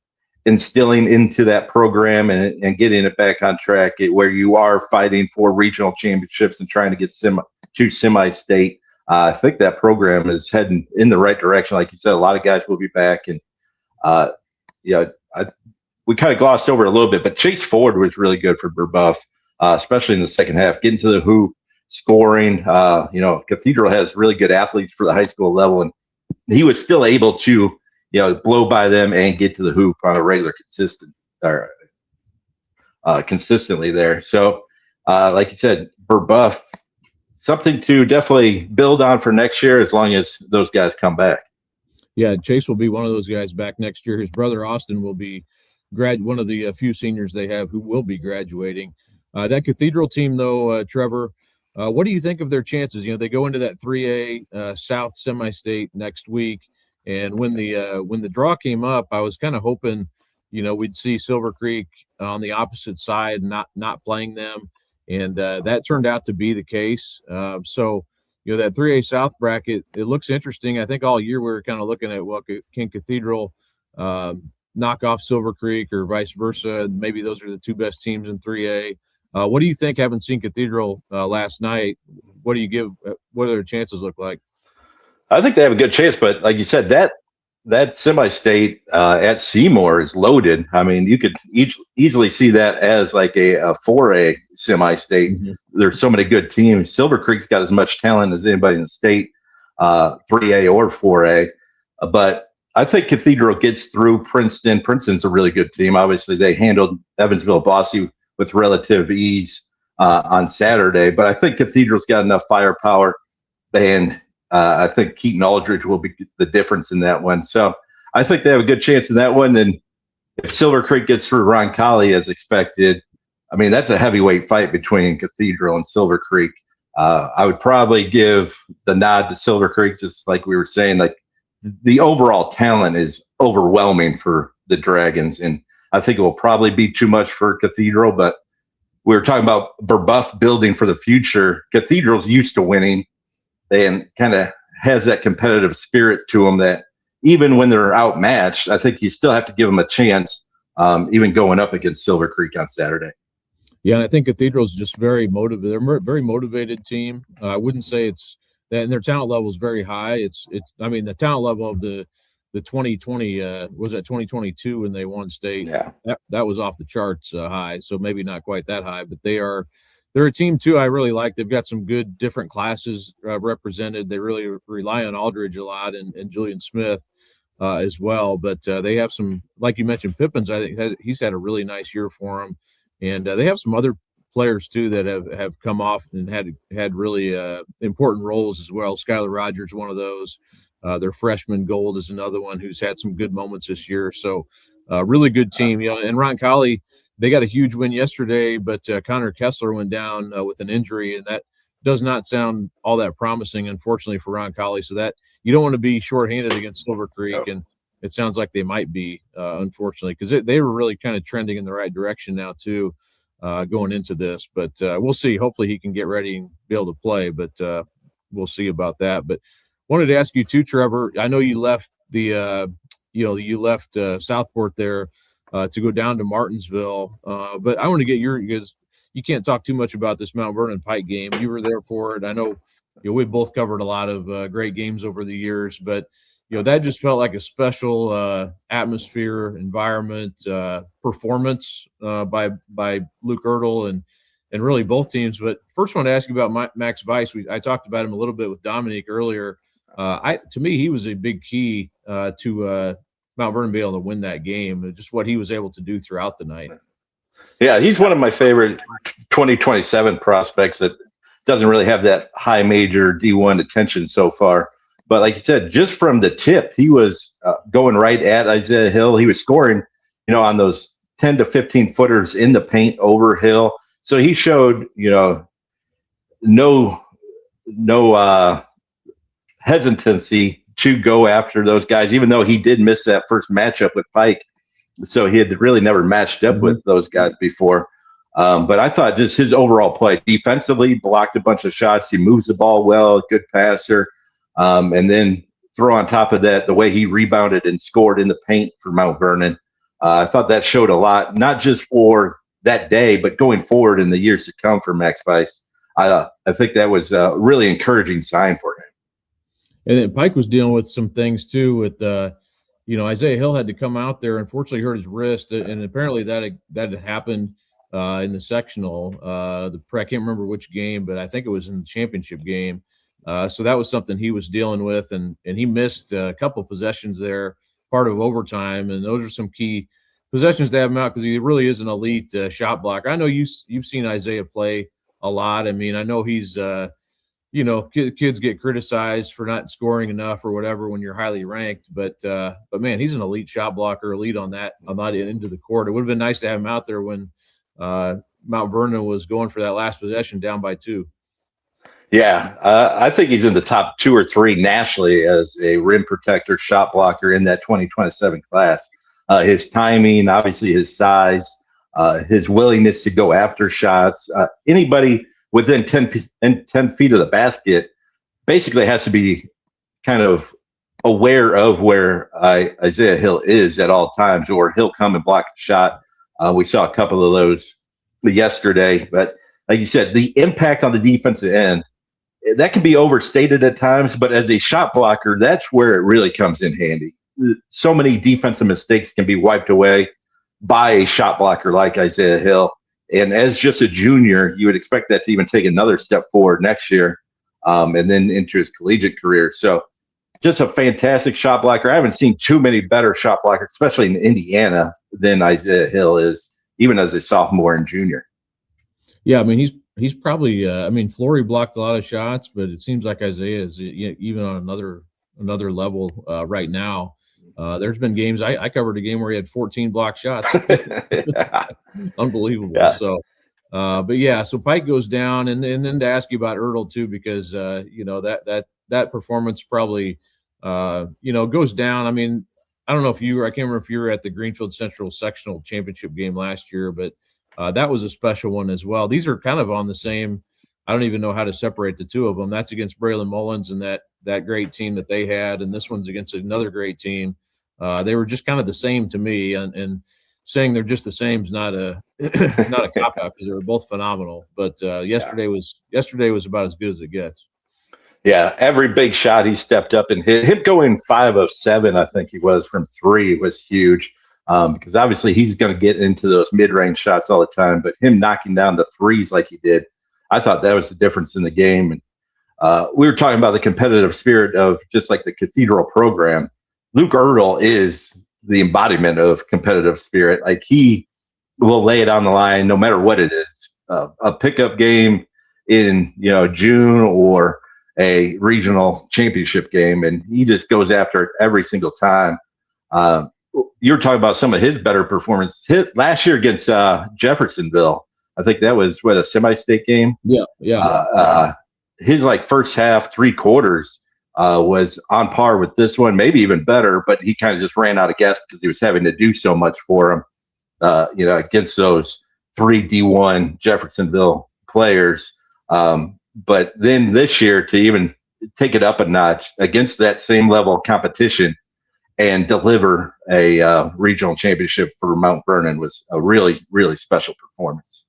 instilling into that program and getting it back on track, where you are fighting for regional championships and trying to get to semi-state. I think that program is heading in the right direction. Like you said, a lot of guys will be back, and we kind of glossed over it a little bit, but Chase Ford was really good for Brebeuf, especially in the second half, getting to the hoop, scoring. Cathedral has really good athletes for the high school level, and he was still able to, blow by them and get to the hoop on a regular consistently there. So, like you said, Brebeuf, something to definitely build on for next year, as long as those guys come back. Yeah, Chase will be one of those guys back next year. His brother Austin will be one of the few seniors they have who will be graduating. That Cathedral team, though, Trevor, what do you think of their chances? They go into that 3A South semi-state next week, and when the draw came up, I was kind of hoping, we'd see Silver Creek on the opposite side, not playing them, and that turned out to be the case. So that 3A South bracket, it looks interesting. I think all year we were kind of looking at, well, can Cathedral knock off Silver Creek or vice versa? Maybe those are the two best teams in 3A. What do you think, having seen Cathedral last night? What do their chances look like? I think they have a good chance, but like you said, that semi-state at Seymour is loaded. I mean, you could easily see that as like a 4A semi-state. Mm-hmm. There's so many good teams. Silver Creek's got as much talent as anybody in the state, 3A or 4A. But I think Cathedral gets through Princeton. Princeton's a really good team. Obviously, they handled Evansville Bossy with relative ease on Saturday. But I think Cathedral's got enough firepower, and I think Keaton Aldridge will be the difference in that one. So I think they have a good chance in that one. And if Silver Creek gets through Roncalli as expected, I mean, that's a heavyweight fight between Cathedral and Silver Creek. I would probably give the nod to Silver Creek, just like we were saying. Like, the overall talent is overwhelming for the Dragons, and I think it will probably be too much for Cathedral. But we were talking about Brebeuf building for the future. Cathedral's used to winning and kind of has that competitive spirit to them that even when they're outmatched, I think you still have to give them a chance, even going up against Silver Creek on Saturday. Yeah, and I think Cathedral's just very motivated. They're a very motivated team. I wouldn't say it's that, and their talent level is very high. I mean, the talent level of the 2020 was that 2022 when they won state. Yeah, that was off the charts high. So maybe not quite that high, but they're a team too I really like. They've got some good different classes represented. They really rely on Aldridge a lot and Julian Smith as well. But they have some, like you mentioned, Pippins. I think he's had a really nice year for them, and they have some other players too that have come off and had really important roles as well. Skylar Rogers, one of those. Their freshman Gold is another one who's had some good moments this year. So really good team. And Roncalli, they got a huge win yesterday, but Connor Kessler went down with an injury, and that does not sound all that promising, unfortunately, for Roncalli. So that you don't want to be shorthanded against Silver Creek, and it sounds like they might be, unfortunately, because they were really kind of trending in the right direction now too, going into this. But we'll see. Hopefully, he can get ready and be able to play. But we'll see about that. But wanted to ask you too, Trevor. I know you left Southport there to go down to Martinsville, but I want to get because you can't talk too much about this Mount Vernon Pike game. You were there for it. I know, we've both covered a lot of great games over the years, but that just felt like a special atmosphere, environment, performance by Luke Ertl and really both teams. But first, I want to ask you about Max Weiss. I talked about him a little bit with Dominique earlier. To me, he was a big key to Mount Vernon being able to win that game, just what he was able to do throughout the night. Yeah, he's one of my favorite 2027 prospects that doesn't really have that high major D1 attention so far. But like you said, just from the tip, he was going right at Isaiah Hill. He was scoring, on those 10 to 15 footers in the paint over Hill. So he showed, no hesitancy to go after those guys, even though he did miss that first matchup with Pike. So he had really never matched up with those guys before. But I thought just his overall play defensively, blocked a bunch of shots. He moves the ball well, good passer. And then throw on top of that, the way he rebounded and scored in the paint for Mount Vernon. I thought that showed a lot, not just for that day, but going forward in the years to come for Max Weiss. I think that was a really encouraging sign for him. And then Pike was dealing with some things too with Isaiah Hill had to come out there, unfortunately hurt his wrist, and apparently that had happened in the sectional. I can't remember which game, but I think it was in the championship game. So that was something he was dealing with, and he missed a couple of possessions there, part of overtime, and those are some key possessions to have him out because he really is an elite shot blocker. I know you've seen Isaiah play a lot. I mean, I know he's kids get criticized for not scoring enough or whatever when you're highly ranked, but man, he's an elite shot blocker, elite on that end of the court. It would have been nice to have him out there when Mount Vernon was going for that last possession down by 2. Yeah, I think he's in the top 2 or 3 nationally as a rim protector, shot blocker in that 2027 class. His timing, obviously his size, his willingness to go after shots. Anybody within 10 feet of the basket basically has to be kind of aware of where Isaiah Hill is at all times, or he'll come and block a shot. We saw a couple of those yesterday, but like you said, the impact on the defensive end, that can be overstated at times, but as a shot blocker, that's where it really comes in handy. So many defensive mistakes can be wiped away by a shot blocker like Isaiah Hill. And as just a junior, you would expect that to even take another step forward next year, and then into his collegiate career. So just a fantastic shot blocker. I haven't seen too many better shot blockers, especially in Indiana, than Isaiah Hill is, even as a sophomore and junior. Yeah, I mean, he's probably Flory blocked a lot of shots, but it seems like Isaiah is even on another level right now. There's been games I covered a game where he had 14 blocked shots. Yeah. Unbelievable. Yeah. So so Pike goes down, and then to ask you about Ertl too, because that performance probably goes down. I mean, I don't know if I can't remember if you were at the Greenfield Central sectional championship game last year, but that was a special one as well. These are kind of on the same. I don't even know how to separate the two of them. That's against Braylon Mullins and that great team that they had, and this one's against another great team. They were just kind of the same to me, and saying they're just the same is not a cop out because they were both phenomenal. But yesterday was about as good as it gets. Yeah, every big shot he stepped up and hit. Him going 5 of 7, I think he was, from 3 was huge. Because obviously he's going to get into those mid-range shots all the time, but him knocking down the threes like he did, I thought that was the difference in the game. And we were talking about the competitive spirit of just like the Cathedral program. Luke Ertl is the embodiment of competitive spirit. Like, he will lay it on the line no matter what it is. A pickup game in June or a regional championship game, and he just goes after it every single time. You were talking about some of his better performance last year against Jeffersonville. I think that was a semi-state game. Yeah. His like first half, 3 quarters was on par with this one, maybe even better. But he kind of just ran out of gas because he was having to do so much for him, against those 3 D1 Jeffersonville players. But then this year to even take it up a notch against that same level of competition and deliver a regional championship for Mount Vernon was a really, really special performance.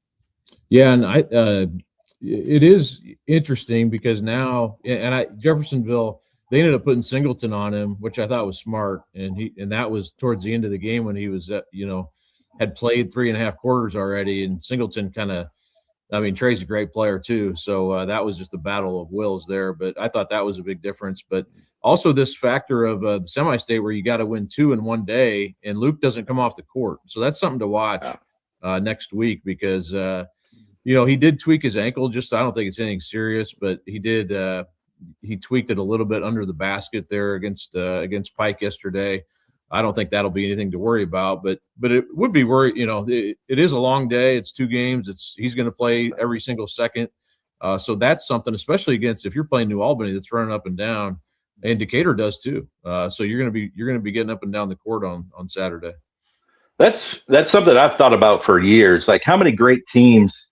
Yeah, and it is interesting because now, Jeffersonville, they ended up putting Singleton on him, which I thought was smart, and that was towards the end of the game when he was, had played 3.5 quarters already, and Singleton Trey's a great player too, so that was just a battle of wills there. But I thought that was a big difference. But also this factor of the semi-state where you got to win 2 in one day, and Luke doesn't come off the court, so that's something to watch next week because he did tweak his ankle. I don't think it's anything serious, but he did. He tweaked it a little bit under the basket there against Pike yesterday. I don't think that'll be anything to worry about, but it would be worry. It is a long day. It's 2 games. He's going to play every single second. So that's something, especially if you're playing New Albany, that's running up and down, and Decatur does too. So you're going to be getting up and down the court on Saturday. That's something I've thought about for years. Like how many great teams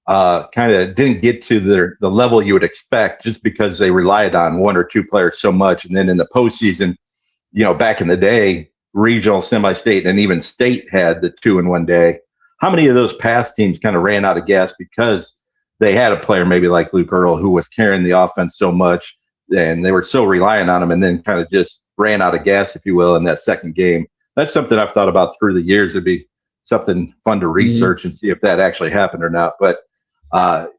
kind of didn't get to the level you would expect just because they relied on 1 or 2 players so much, and then in the postseason. Back in the day, regional, semi-state, and even state had the 2 in one day. How many of those past teams kind of ran out of gas because they had a player maybe like Luke Earl who was carrying the offense so much, and they were so reliant on him, and then kind of just ran out of gas, if you will, in that second game? That's something I've thought about through the years. It'd be something fun to research and see if that actually happened or not. But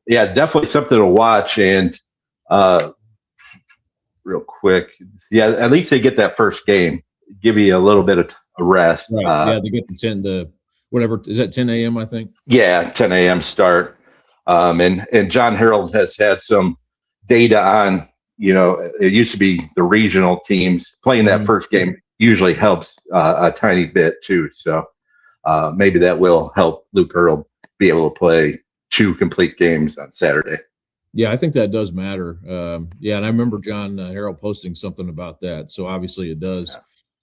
definitely something to watch. And real quick, at least they get that first game, give you a little bit of a rest. Right. They get the whatever, is that 10 a.m. I think? Yeah, 10 a.m. start. And John Harold has had some data on, it used to be the regional teams playing that first game usually helps a tiny bit too. So maybe that will help Luke Earl be able to play 2 complete games on Saturday. Yeah, I think that does matter. And I remember John Harold posting something about that. So obviously it does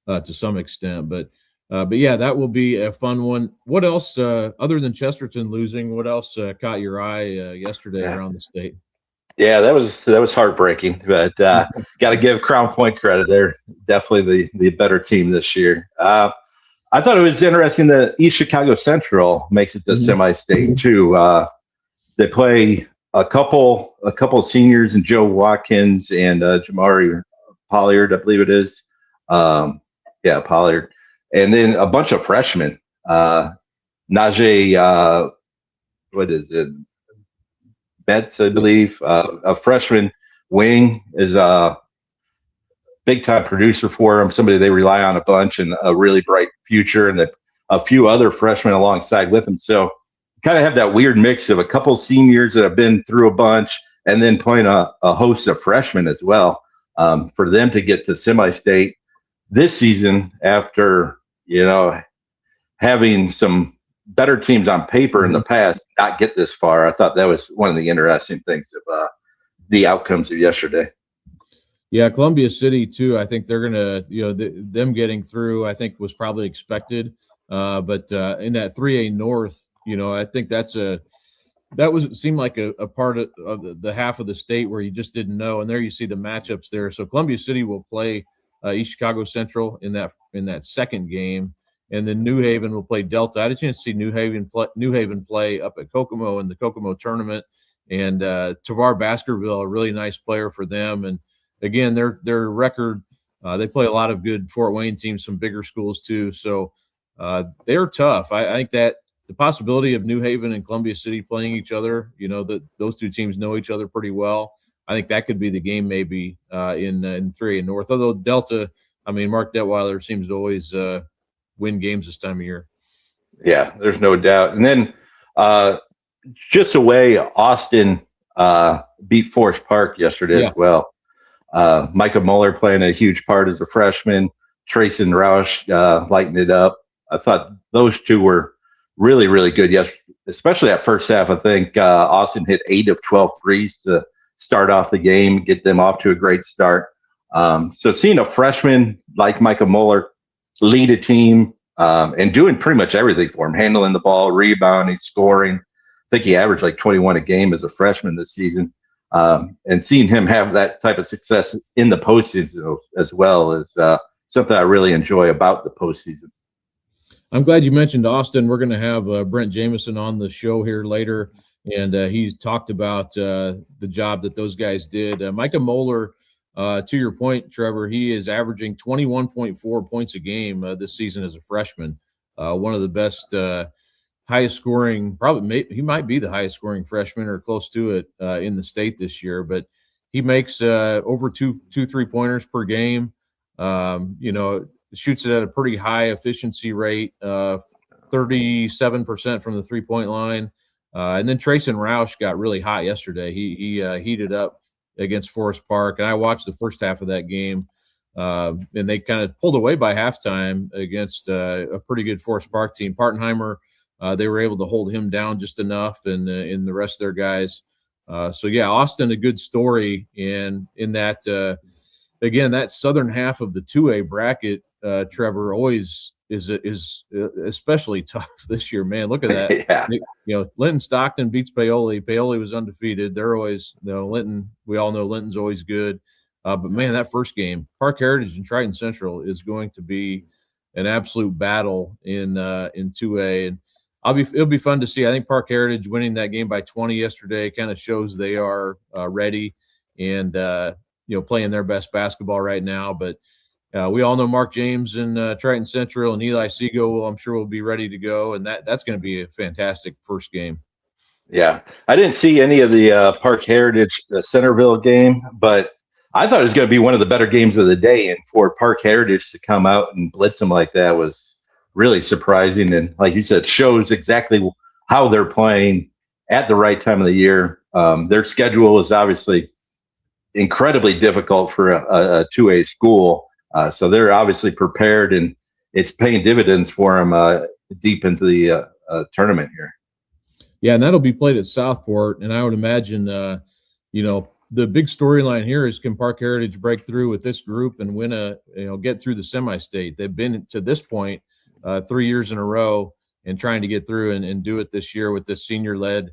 to some extent. But that will be a fun one. What else, other than Chesterton losing, what else caught your eye yesterday around the state? Yeah, that was heartbreaking. But got to give Crown Point credit. They're definitely the better team this year. I thought it was interesting that East Chicago Central makes it to semi-state too. They play a couple seniors and Joe Watkins and Jamari Pollard, I believe it is. Pollard. And then a bunch of freshmen. Najee, what is it? Betts, I believe. A freshman wing is a big-time producer for them, somebody they rely on a bunch, and a really bright future, and a few other freshmen alongside with them. So kind of have that weird mix of a couple seniors that have been through a bunch and then playing a host of freshmen as well. For them to get to semi-state this season after, having some better teams on paper in the past, not get this far. I thought that was one of the interesting things of the outcomes of yesterday. Yeah, Columbia City too. I think they're gonna, them getting through, I think was probably expected. But in that 3A North, I think seemed like a part of the half of the state where you just didn't know. And there you see the matchups there. So Columbia City will play East Chicago Central in that second game, and then New Haven will play Delta. I had a chance to see New Haven play up at Kokomo in the Kokomo tournament, and Tavar Baskerville, a really nice player for them. And again, their record, they play a lot of good Fort Wayne teams, some bigger schools too. So they're tough. I think that the possibility of New Haven and Columbia City playing each other, that those 2 teams know each other pretty well. I think that could be the game maybe in 3A North. Although Delta, Mark Detweiler seems to always win games this time of year. Yeah, there's no doubt. And then just away, Austin beat Forest Park yesterday as well. Micah Muller playing a huge part as a freshman. Trayson Roush lighting it up. I thought those two were really, really good. Yes, especially that first half. I think Austin hit 8 of 12 threes to start off the game, get them off to a great start. So seeing a freshman like Micah Muller lead a team and doing pretty much everything for him, handling the ball, rebounding, scoring. I think he averaged like 21 a game as a freshman this season. And seeing him have that type of success in the postseason as well is something I really enjoy about the postseason. I'm glad you mentioned Austin. We're going to have Brent Jameson on the show here later, and he's talked about the job that those guys did. Micah Muller, to your point, Trevor, he is averaging 21.4 points a game this season as a freshman. One of the best, highest scoring, he might be the highest scoring freshman or close to it in the state this year, but he makes over two 3-pointers per game. Shoots it at a pretty high efficiency rate, 37% from the 3-point line. And then Trayson Roush got really hot yesterday. He heated up against Forest Park, and I watched the first half of that game, and they kind of pulled away by halftime against a pretty good Forest Park team. Partenheimer, they were able to hold him down just enough, and the rest of their guys. Austin, a good story, and in that again, that southern half of the 2A bracket, Trevor, always is especially tough this year, man. Look at that. Yeah. Linton Stockton beats Paoli. Paoli was undefeated. They're always, Linton, we all know Linton's always good. But man, that first game, Park Heritage and Triton Central is going to be an absolute battle in 2A. And it'll be fun to see. I think Park Heritage winning that game by 20 yesterday kind of shows they are ready and playing their best basketball right now. But we all know Mark James and Triton Central and Eli Segal, I'm sure, will be ready to go, and that's going to be a fantastic first game. Yeah, I didn't see any of the Park Heritage Centerville game, but I thought it was going to be one of the better games of the day, and for Park Heritage to come out and blitz them like that was really surprising, and like you said, shows exactly how they're playing at the right time of the year. Their schedule is obviously incredibly difficult for a 2A school. So they're obviously prepared, and it's paying dividends for them deep into the tournament here. Yeah, and that'll be played at Southport. And I would imagine, the big storyline here is, can Park Heritage break through with this group and win get through the semi-state? They've been to this point 3 years in a row and trying to get through and do it this year with this senior-led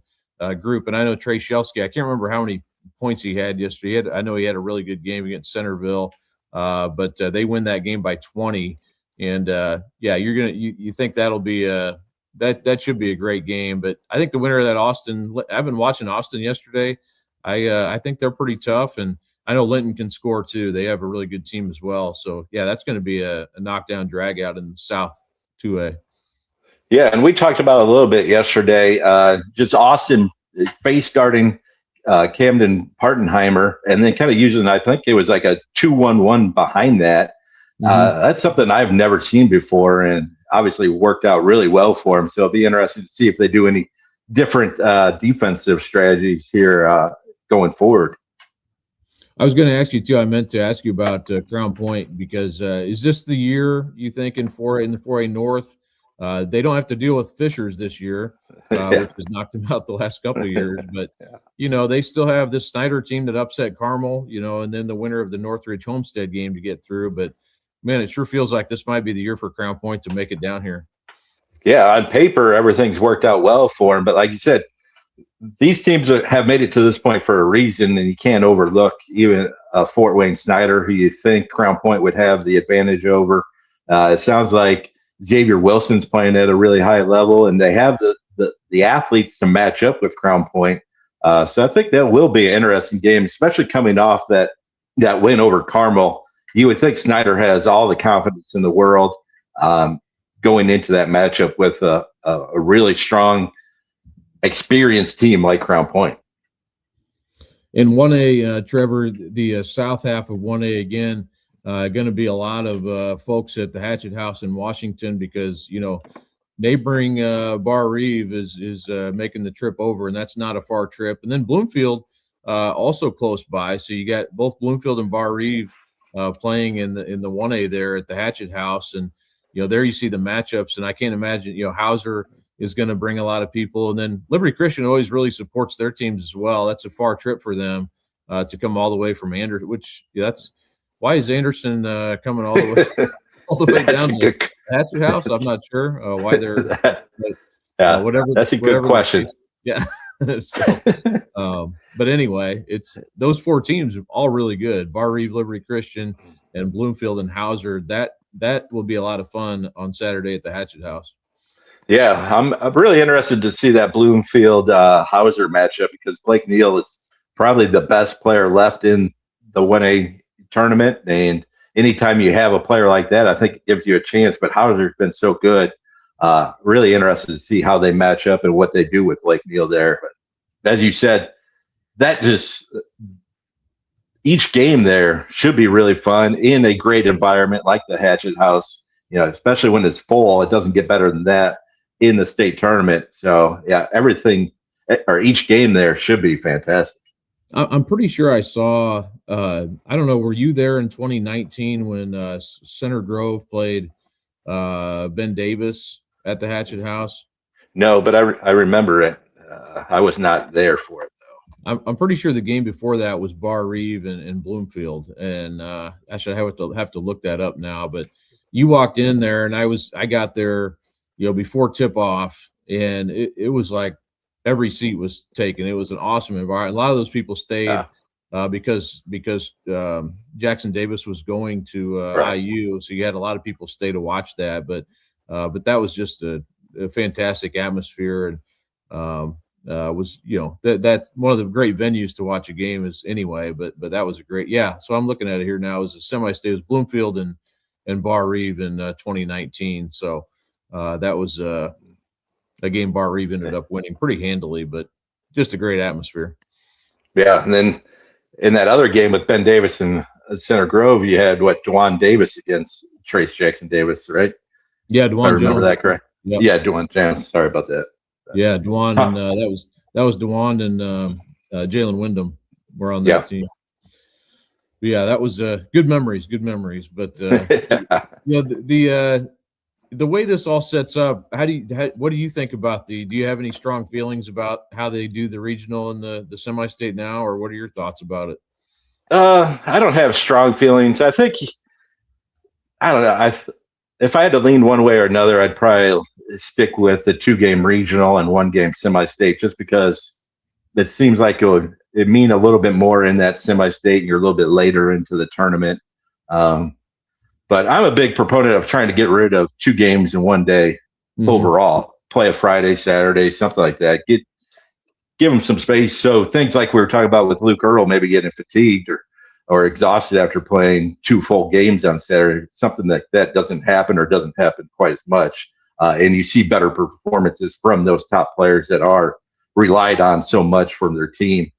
group. And I know Trey Shelsky, I can't remember how many points he had yesterday. I know he had a really good game against Centerville. But they win that game by 20, and you think that'll be that should be a great game. But I think the winner of that Austin, I've been watching Austin yesterday. I think they're pretty tough, and I know Linton can score too. They have a really good team as well. So yeah, that's going to be a knockdown drag out in the South 2A. Yeah, and we talked about it a little bit yesterday. Just Austin face starting Camden Partenheimer, and then kind of using, I think it was like a 2-1-1 behind that. That's something I've never seen before, and obviously worked out really well for him. So it'll be interesting to see if they do any different defensive strategies here going forward. I was going to ask you too. I meant to ask you about Crown Point, because is this the year you think in the 4A North? They don't have to deal with Fishers this year, which has knocked them out the last couple of years. But, they still have this Snyder team that upset Carmel, and then the winner of the Northridge Homestead game to get through. But, man, it sure feels like this might be the year for Crown Point to make it down here. Yeah, on paper, everything's worked out well for them. But like you said, these teams have made it to this point for a reason, and you can't overlook even Fort Wayne Snyder, who you think Crown Point would have the advantage over. It sounds like Xavier Wilson's playing at a really high level, and they have the athletes to match up with Crown Point. So I think that will be an interesting game, especially coming off that win over Carmel. You would think Snyder has all the confidence in the world going into that matchup with a really strong, experienced team like Crown Point. In 1A, Trevor, the south half of 1A again, going to be a lot of folks at the Hatchet House in Washington, because neighboring Bar Reeve is making the trip over, and that's not a far trip. And then Bloomfield also close by. So you got both Bloomfield and Bar Reeve playing in the 1A there at the Hatchet House, and there you see the matchups. And I can't imagine Hauser is going to bring a lot of people, and then Liberty Christian always really supports their teams as well. That's a far trip for them to come all the way from Anderson. Which that's why is Anderson coming all the way all the way down to the Hatchet House? I'm not sure why they're. Whatever. That's a good question. Yeah. So, but anyway, it's those four teams are all really good. Bar Reeve, Liberty Christian, and Bloomfield and Hauser. That will be a lot of fun on Saturday at the Hatchet House. Yeah, I'm really interested to see that Bloomfield Hauser matchup because Blake Neal is probably the best player left in the 1A tournament, and anytime you have a player like that, I think it gives you a chance. But Hauser's been so good. Really interested to see how they match up and what they do with Blake Neal there. But as you said, that just each game there should be really fun in a great environment like the Hatchet House. Especially when it's full, it doesn't get better than that in the state tournament. So yeah, everything or each game there should be fantastic. I'm pretty sure I saw. I don't know. Were you there in 2019 when Center Grove played Ben Davis at the Hatchet House? No, but I remember it. I was not there for it though. I'm pretty sure the game before that was Bar Reeve and Bloomfield, and actually I have to look that up now. But you walked in there, and I got there, before tip off, and it was like every seat was taken. It was an awesome environment. A lot of those people stayed because Jackson Davis was going to IU, so you had a lot of people stay to watch that. But that was just a fantastic atmosphere, and was that's one of the great venues to watch a game is anyway. But that was a great So I'm looking at it here now. It was a semi-state. It was Bloomfield and Bar Reeve in 2019. So that was a game Bar Reeve ended up winning pretty handily, but just a great atmosphere. Yeah, and then in that other game with Ben Davis and Center Grove, you had Dwan Davis against Trace Jackson Davis, right? Yeah, Dwan. I remember Jones. That correct? Yep. Yeah, Dwan Jones. Sorry about that. Yeah, Dwan, and that was Dwan and Jalen Wyndham were on that team. But yeah, that was good memories. But the way this all sets up, what do you think about do you have any strong feelings about how they do the regional and the semi-state now, or what are your thoughts about it? I don't have strong feelings. I think, I don't know. If I had to lean one way or another, I'd probably stick with the 2-game regional and 1-game semi-state, just because it seems like it'd mean a little bit more in that semi-state, and you're a little bit later into the tournament. But I'm a big proponent of trying to get rid of 2 games in one day overall. Play a Friday, Saturday, something like that. Give them some space. So things like we were talking about with Luke Earl, maybe getting fatigued or exhausted after playing 2 full games on Saturday, something that doesn't happen or doesn't happen quite as much. And you see better performances from those top players that are relied on so much from their team.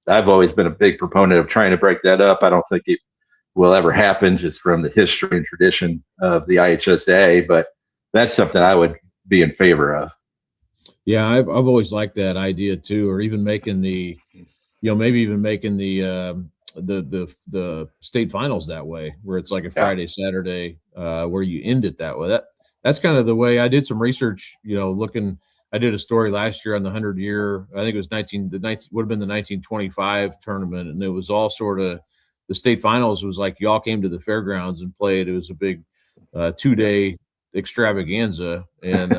I've always been a big proponent of trying to break that up. I don't think it will ever happen just from the history and tradition of the IHSA, but that's something I would be in favor of. Yeah, I've always liked that idea too, or even making the state finals that way, where it's like a Friday, Saturday, where you end it that way. That's kind of the way I did some research, I did a story last year on the 100-year, I think it was would have been the 1925 tournament. And it was all sort of, the state finals was like y'all came to the fairgrounds and played. It was a big 2-day extravaganza. And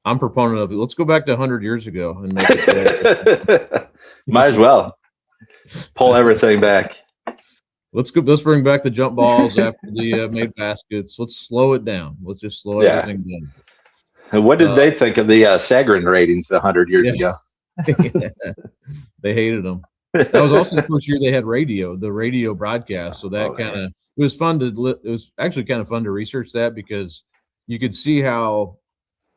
I'm proponent of it. Let's go back to 100 years ago and make it. Might as well pull everything back. Let's bring back the jump balls after the made baskets. Let's slow it down. Let's just slow everything down. And what did they think of the Sagarin ratings 100 years ago? They hated them. That was also the first year they had the radio broadcast. So that it was fun it was actually kind of fun to research that, because you could see how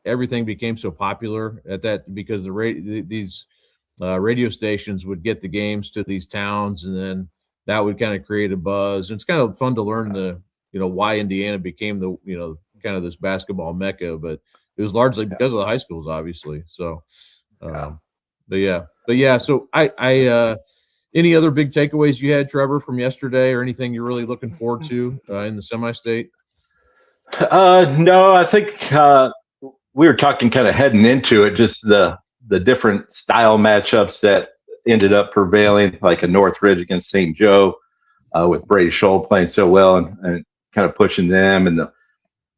everything became so popular at that, because these radio stations would get the games to these towns, and then that would kind of create a buzz. And it's kind of fun to learn why Indiana became kind of this basketball mecca, but it was largely because of the high schools, obviously. So, but yeah. So I Any other big takeaways you had, Trevor, from yesterday, or anything you're really looking forward to in the semi-state? No, I think we were talking kind of heading into it, just the different style matchups that ended up prevailing, like a Northridge against St. Joe, with Brady Scholl playing so well and kind of pushing them, and the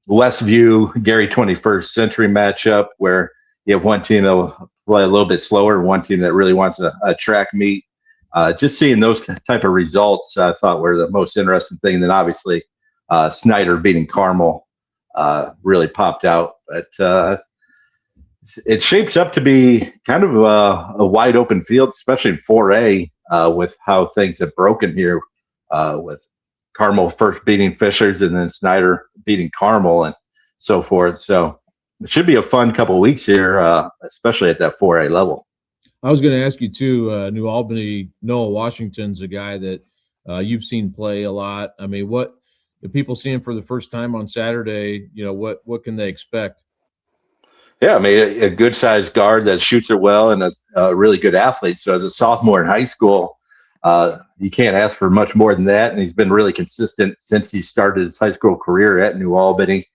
Westview Gary 21st Century matchup where you have one team that will play a little bit slower and one team that really wants a track meet. Just seeing those type of results, I thought were the most interesting thing. And then obviously Snyder beating Carmel really popped out. But it shapes up to be kind of a wide open field, especially in 4A, with how things have broken here, with Carmel first beating Fishers and then Snyder beating Carmel and so forth. So it should be a fun couple of weeks here, especially at that 4A level. I was going to ask you too, New Albany, Noah Washington's a guy that you've seen play a lot. I mean, what if people see him for the first time on Saturday, what can they expect? Yeah, I mean, a good sized guard that shoots it well and is a really good athlete. So as a sophomore in high school, you can't ask for much more than that. And he's been really consistent since he started his high school career at New Albany.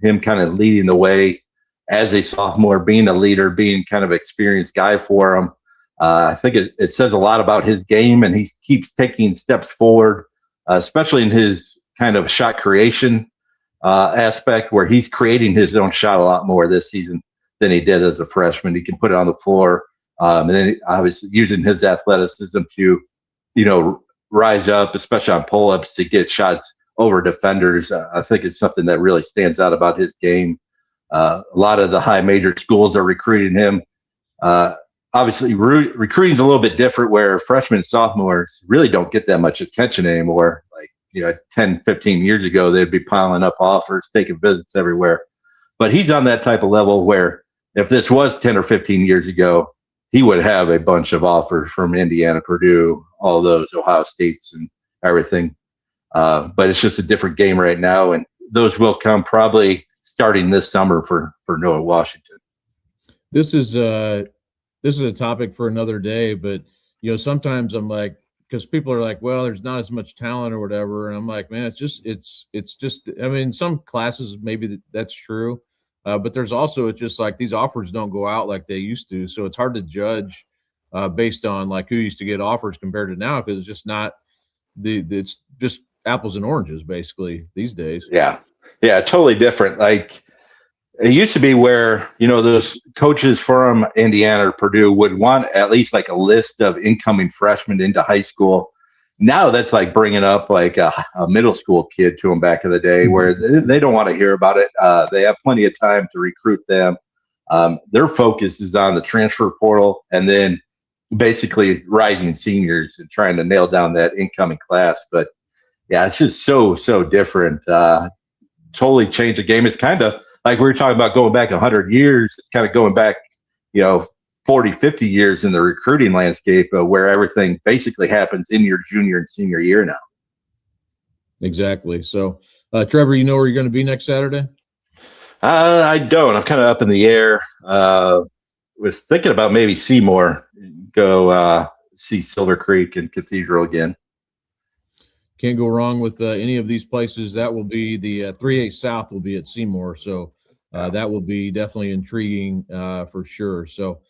Him kind of leading the way as a sophomore, being a leader, being kind of experienced guy for him. I think it says a lot about his game, and he keeps taking steps forward, especially in his kind of shot creation aspect, where he's creating his own shot a lot more this season than he did as a freshman. He can put it on the floor, and then obviously using his athleticism to, rise up, especially on pull-ups, to get shots over defenders. I think it's something that really stands out about his game. A lot of the high major schools are recruiting him. Obviously, recruiting is a little bit different, where freshmen and sophomores really don't get that much attention anymore. Like, 10, 15 years ago, they'd be piling up offers, taking visits everywhere. But he's on that type of level where if this was 10 or 15 years ago, he would have a bunch of offers from Indiana, Purdue, all those, Ohio States and everything. But it's just a different game right now, and those will come probably starting this summer for Noah Washington. This is a topic for another day, but sometimes I'm like, because people are like, well, there's not as much talent or whatever, and I'm like, man, it's just I mean, some classes maybe that's true, but there's also, it's just like these offers don't go out like they used to, so it's hard to judge based on like who used to get offers compared to now, because it's just not it's just apples and oranges basically these days. Yeah, totally different. Like, it used to be where, those coaches from Indiana or Purdue would want at least like a list of incoming freshmen into high school. Now that's like bringing up like a middle school kid to them back in the day, where they don't want to hear about it. They have plenty of time to recruit them. Their focus is on the transfer portal and then basically rising seniors and trying to nail down that incoming class. But yeah, it's just so different. Totally changed the game. It's kind of like we were talking about going back 100 years. It's kind of going back, 40, 50 years in the recruiting landscape, where everything basically happens in your junior and senior year now. Exactly. So, Trevor, you know where you're going to be next Saturday? I don't. I'm kind of up in the air. Was thinking about maybe Seymour, go see Silver Creek and Cathedral again. Can't go wrong with any of these places. That will be the 3A South will be at Seymour. So that will be definitely intriguing for sure. So,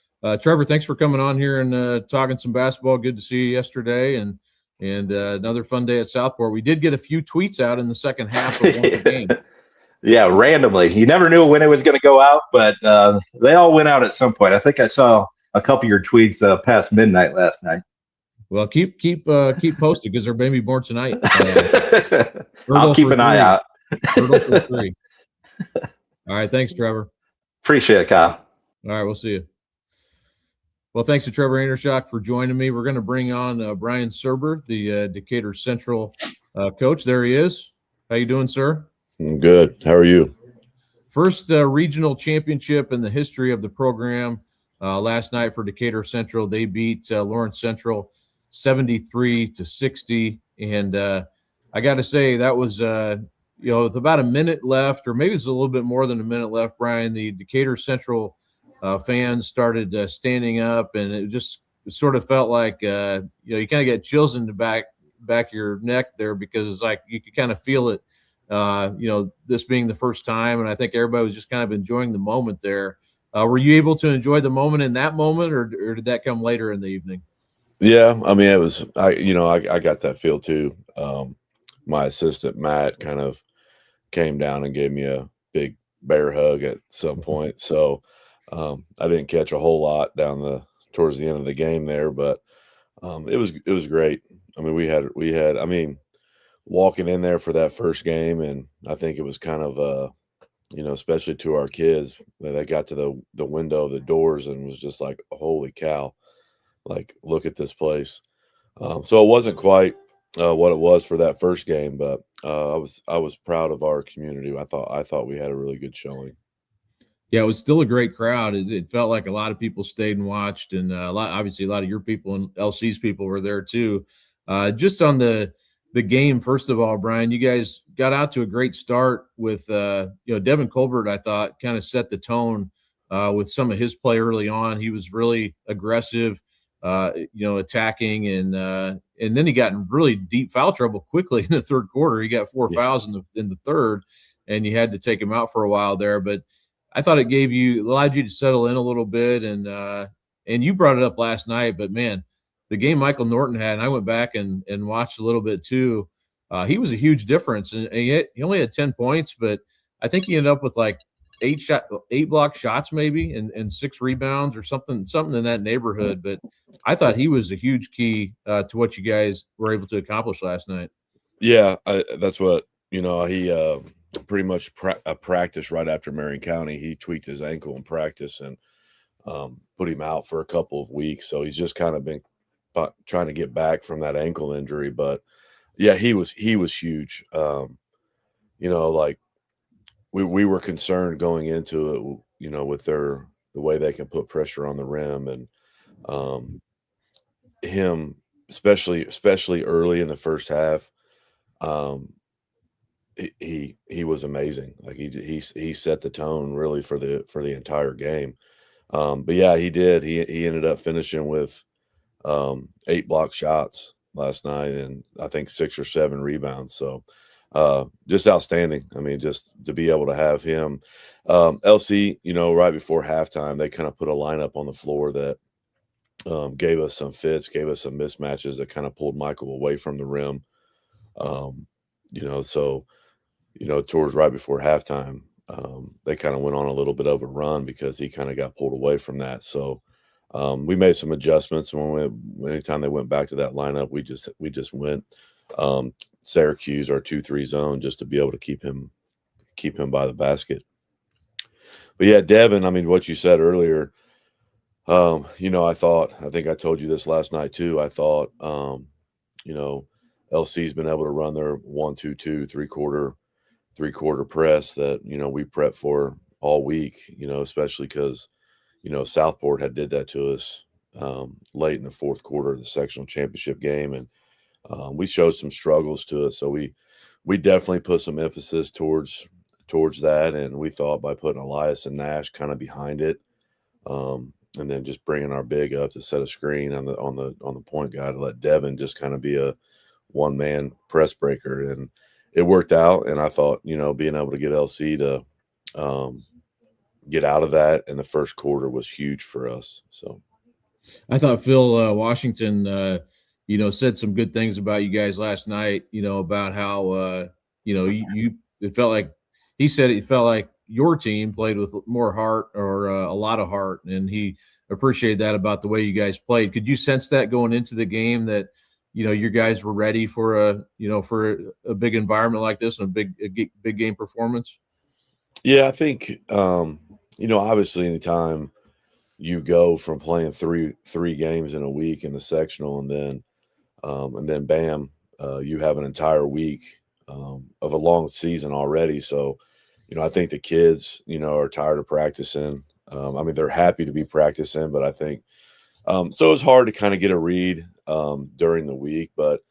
Trevor, thanks for coming on here and talking some basketball. Good to see you yesterday, and another fun day at Southport. We did get a few tweets out in the second half of one game. Yeah, randomly. You never knew when it was going to go out, but they all went out at some point. I think I saw a couple of your tweets past midnight last night. Well, keep posted, because there may be more tonight. I'll keep an eye out. For 3. All right, thanks, Trevor. Appreciate it, Kyle. All right, we'll see you. Well, thanks to Trevor Andershock for joining me. We're going to bring on Brian Serber, the Decatur Central coach. There he is. How you doing, sir? I'm good. How are you? First regional championship in the history of the program last night for Decatur Central. They beat Lawrence Central 73-60, and I got to say that was with about a minute left, or maybe it's a little bit more than a minute left, Brian. The Decatur Central fans started standing up, and it sort of felt like you kind of get chills in the back of your neck there, because it's like you could kind of feel it. This being the first time, and I think everybody was just kind of enjoying the moment there. Were you able to enjoy the moment in that moment, or did that come later in the evening? Yeah, I mean, it was I got that feel too. My assistant Matt kind of came down and gave me a big bear hug at some point. So I didn't catch a whole lot towards the end of the game there, but it was great. I mean, we had I mean, walking in there for that first game, and I think it was kind of especially to our kids, that they got to the window of the doors and was just like, holy cow, like, look at this place. So it wasn't quite what it was for that first game, but I was proud of our community. I thought we had a really good showing. Yeah, it was still a great crowd. It felt like a lot of people stayed and watched, and obviously a lot of your people and LC's people were there too. Just on the game, first of all, Brian, you guys got out to a great start with Devin Colbert. I thought kind of set the tone with some of his play early on. He was really aggressive, attacking, and then he got in really deep foul trouble quickly in the third quarter. He got 4 fouls in the third, and you had to take him out for a while there, but I thought it allowed you to settle in a little bit, and you brought it up last night. But man, the game Michael Norton had, and I went back and watched a little bit too. He was a huge difference, and he only had 10 points, but I think he ended up with like 8 block shots maybe, and 6 rebounds or something in that neighborhood. But I thought he was a huge key to what you guys were able to accomplish last night. Yeah, that's what he. Pretty much practice right after Marion County. He tweaked his ankle in practice and put him out for a couple of weeks. So he's just kind of been trying to get back from that ankle injury. But yeah, he was huge. Like we were concerned going into it, with the way they can put pressure on the rim, and him especially early in the first half. He was amazing. Like he set the tone really for the entire game. But yeah, he did. He ended up finishing with 8 block shots last night, and I think 6 or 7 rebounds. So just outstanding. I mean, just to be able to have him. LC, right before halftime, they kind of put a lineup on the floor that gave us some fits, gave us some mismatches that kind of pulled Michael away from the rim. So towards right before halftime, they kind of went on a little bit of a run because he kind of got pulled away from that. So we made some adjustments. Anytime they went back to that lineup, we just went Syracuse, our 2-3 zone, just to be able to keep him by the basket. But yeah, Devin, I mean, what you said earlier, I think I told you this last night too. I thought, LC's been able to run their 1-2-2 3-quarter press that we prep for all week, especially because Southport had did that to us late in the fourth quarter of the sectional championship game, and we showed some struggles to it. So we definitely put some emphasis towards that, and we thought by putting Elias and Nash kind of behind it, and then just bringing our big up to set a screen on the point guy to let Devin just kind of be a one-man press breaker, and it worked out. And I thought, being able to get LC to get out of that in the first quarter was huge for us. So I thought Phil Washington, said some good things about you guys last night, about how, it felt like he said it felt like your team played with more heart, or a lot of heart, and he appreciated that about the way you guys played. Could you sense that going into the game, that your guys were ready for a big environment like this and a big game performance? Yeah, I think obviously anytime you go from playing three games in a week in the sectional, and then bam, you have an entire week of a long season already. So I think the kids are tired of practicing. I mean, they're happy to be practicing, but I think so it's hard to kind of get a read during the week. But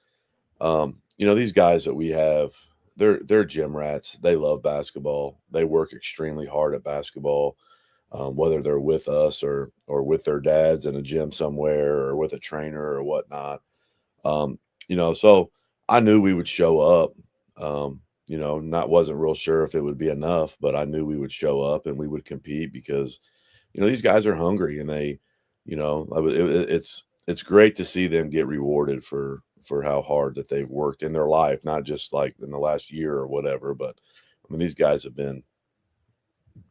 these guys that we have, they're gym rats. They love basketball. They work extremely hard at basketball. whether they're with us or with their dads in a gym somewhere or with a trainer or whatnot. So I knew we would show up. Wasn't real sure if it would be enough, but I knew we would show up and we would compete because, these guys are hungry and they, it's great to see them get rewarded for how hard that they've worked in their life, not just like in the last year or whatever, but I mean, these guys have been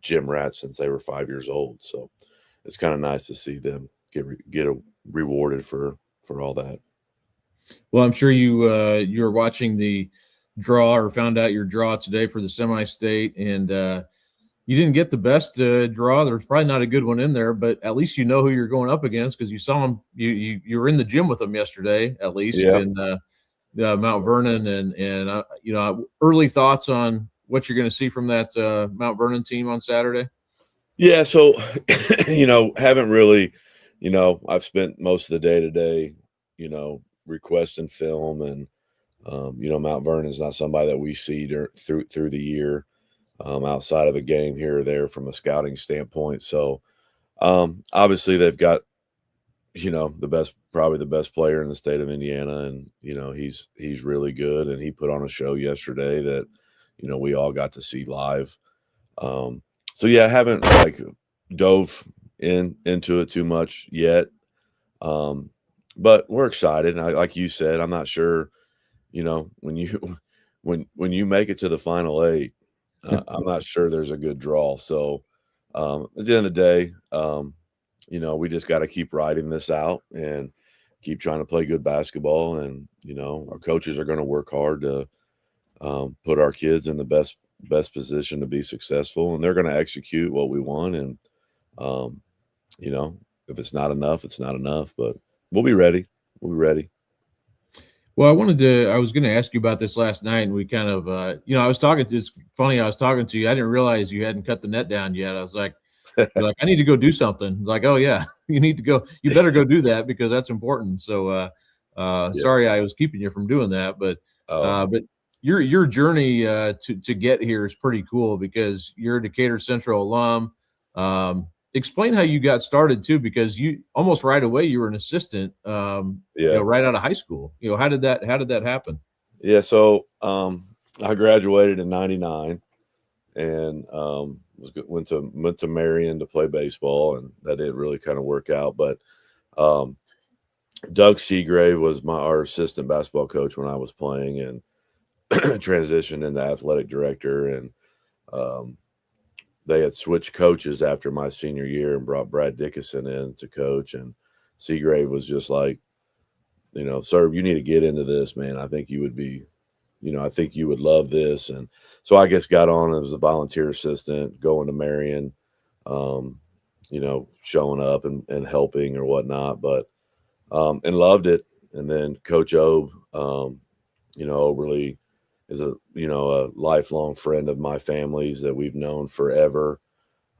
gym rats since they were 5 years old. So it's kind of nice to see them get rewarded for all that. Well, I'm sure you were watching the draw or found out your draw today for the semi-state, and you didn't get the best draw. There's probably not a good one in there, but at least you know who you're going up against because you saw him. You were in the gym with him yesterday, at least in Mount Vernon, and early thoughts on what you're going to see from that Mount Vernon team on Saturday. Yeah, so haven't really, I've spent most of the day today, requesting film, and Mount Vernon is not somebody that we see through the year, outside of a game here or there from a scouting standpoint. So obviously they've got probably the best player in the state of Indiana, and he's really good, and he put on a show yesterday that we all got to see live. So yeah, I haven't dove into it too much yet. But we're excited. And like you said, I'm not sure, when you make it to the final 8, I'm not sure there's a good draw. So at the end of the day, we just got to keep riding this out and keep trying to play good basketball. And, our coaches are going to work hard to put our kids in the best position to be successful, and they're going to execute what we want. And, if it's not enough, it's not enough, but we'll be ready. We'll be ready. Well, I was going to ask you about this last night, and we kind of, it's funny. I was talking to you. I didn't realize you hadn't cut the net down yet. I was like, I need to go do something. Like, oh yeah, you need to go. You better go do that because that's important. So, sorry, I was keeping you from doing that, but your journey to get here is pretty cool because you're a Decatur Central alum. Explain how you got started too, because you almost right away you were an assistant. Right out of high school. How did that happen? Yeah, so I graduated in '99 and went to Marion to play baseball, and that didn't really kind of work out. But Doug Seagrave was our assistant basketball coach when I was playing, and transitioned into athletic director, and they had switched coaches after my senior year and brought Brad Dickinson in to coach, and Seagrave was just like, sir, you need to get into this, man. I think you would be, I think you would love this. And so I guess got on as a volunteer assistant, going to Marion, showing up and helping or whatnot, but and loved it. And then Coach Obe, Oberly, is a lifelong friend of my family's that we've known forever.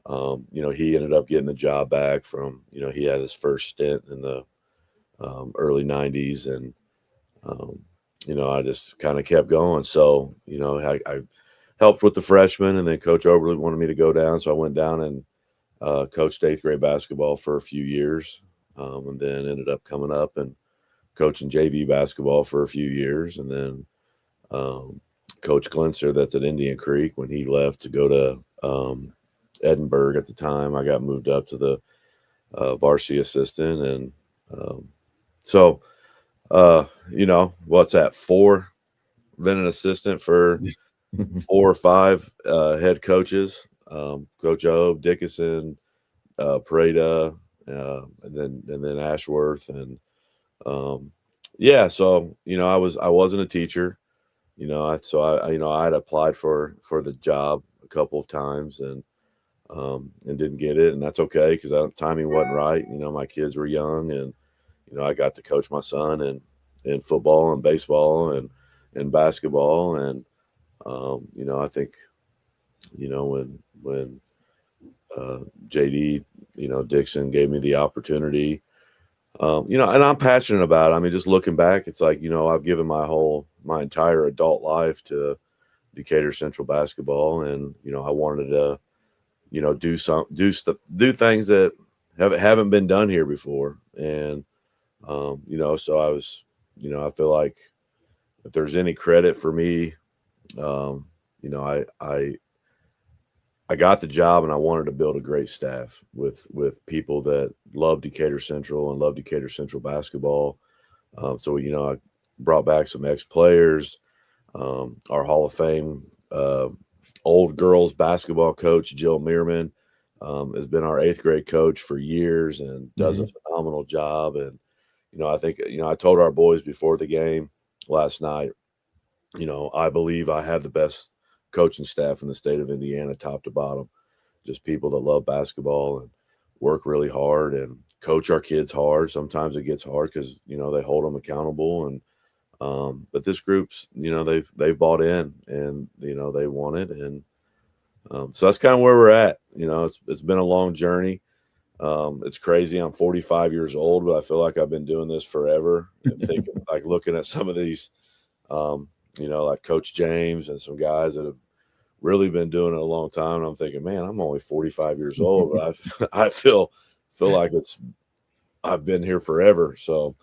He ended up getting the job back from, he had his first stint in the early 90s, and I just kind of kept going. So I helped with the freshmen, and then Coach Oberly wanted me to go down, so I went down and coached 8th grade basketball for a few years, and then ended up coming up and coaching JV basketball for a few years, and then Coach Glenser, that's at Indian Creek, when he left to go to Edinburgh at the time, I got moved up to the varsity assistant. And what's that, 4? Been an assistant for 4 or 5 head coaches, Coach Obe, Dickinson, Pareda, and then Ashworth. And so I wasn't a teacher. I had applied for the job a couple of times and didn't get it, and that's okay because timing wasn't right. My kids were young, and I got to coach my son in football and baseball and basketball, and I think when JD Dixon gave me the opportunity. And I'm passionate about it. I mean, just looking back, it's like, I've given my entire adult life to Decatur Central basketball. And, I wanted to, do things that haven't been done here before. And, so I was, I feel like if there's any credit for me, I got the job and I wanted to build a great staff with people that love Decatur Central and love Decatur Central basketball. So, I brought back some ex-players. Our Hall of Fame old girls basketball coach, Jill Meerman, has been our 8th grade coach for years and does a phenomenal job. And, I think, I told our boys before the game last night, I believe I have the best coaching staff in the state of Indiana, top to bottom, just people that love basketball and work really hard and coach our kids hard. Sometimes it gets hard because, they hold them accountable. And, but this group's, they've bought in and, they want it. And, so that's kind of where we're at. It's been a long journey. It's crazy. I'm 45 years old, but I feel like I've been doing this forever. And thinking, like looking at some of these, like Coach James and some guys that have really been doing it a long time. And I'm thinking, man, I'm only 45 years old, but I feel like I've been here forever. So,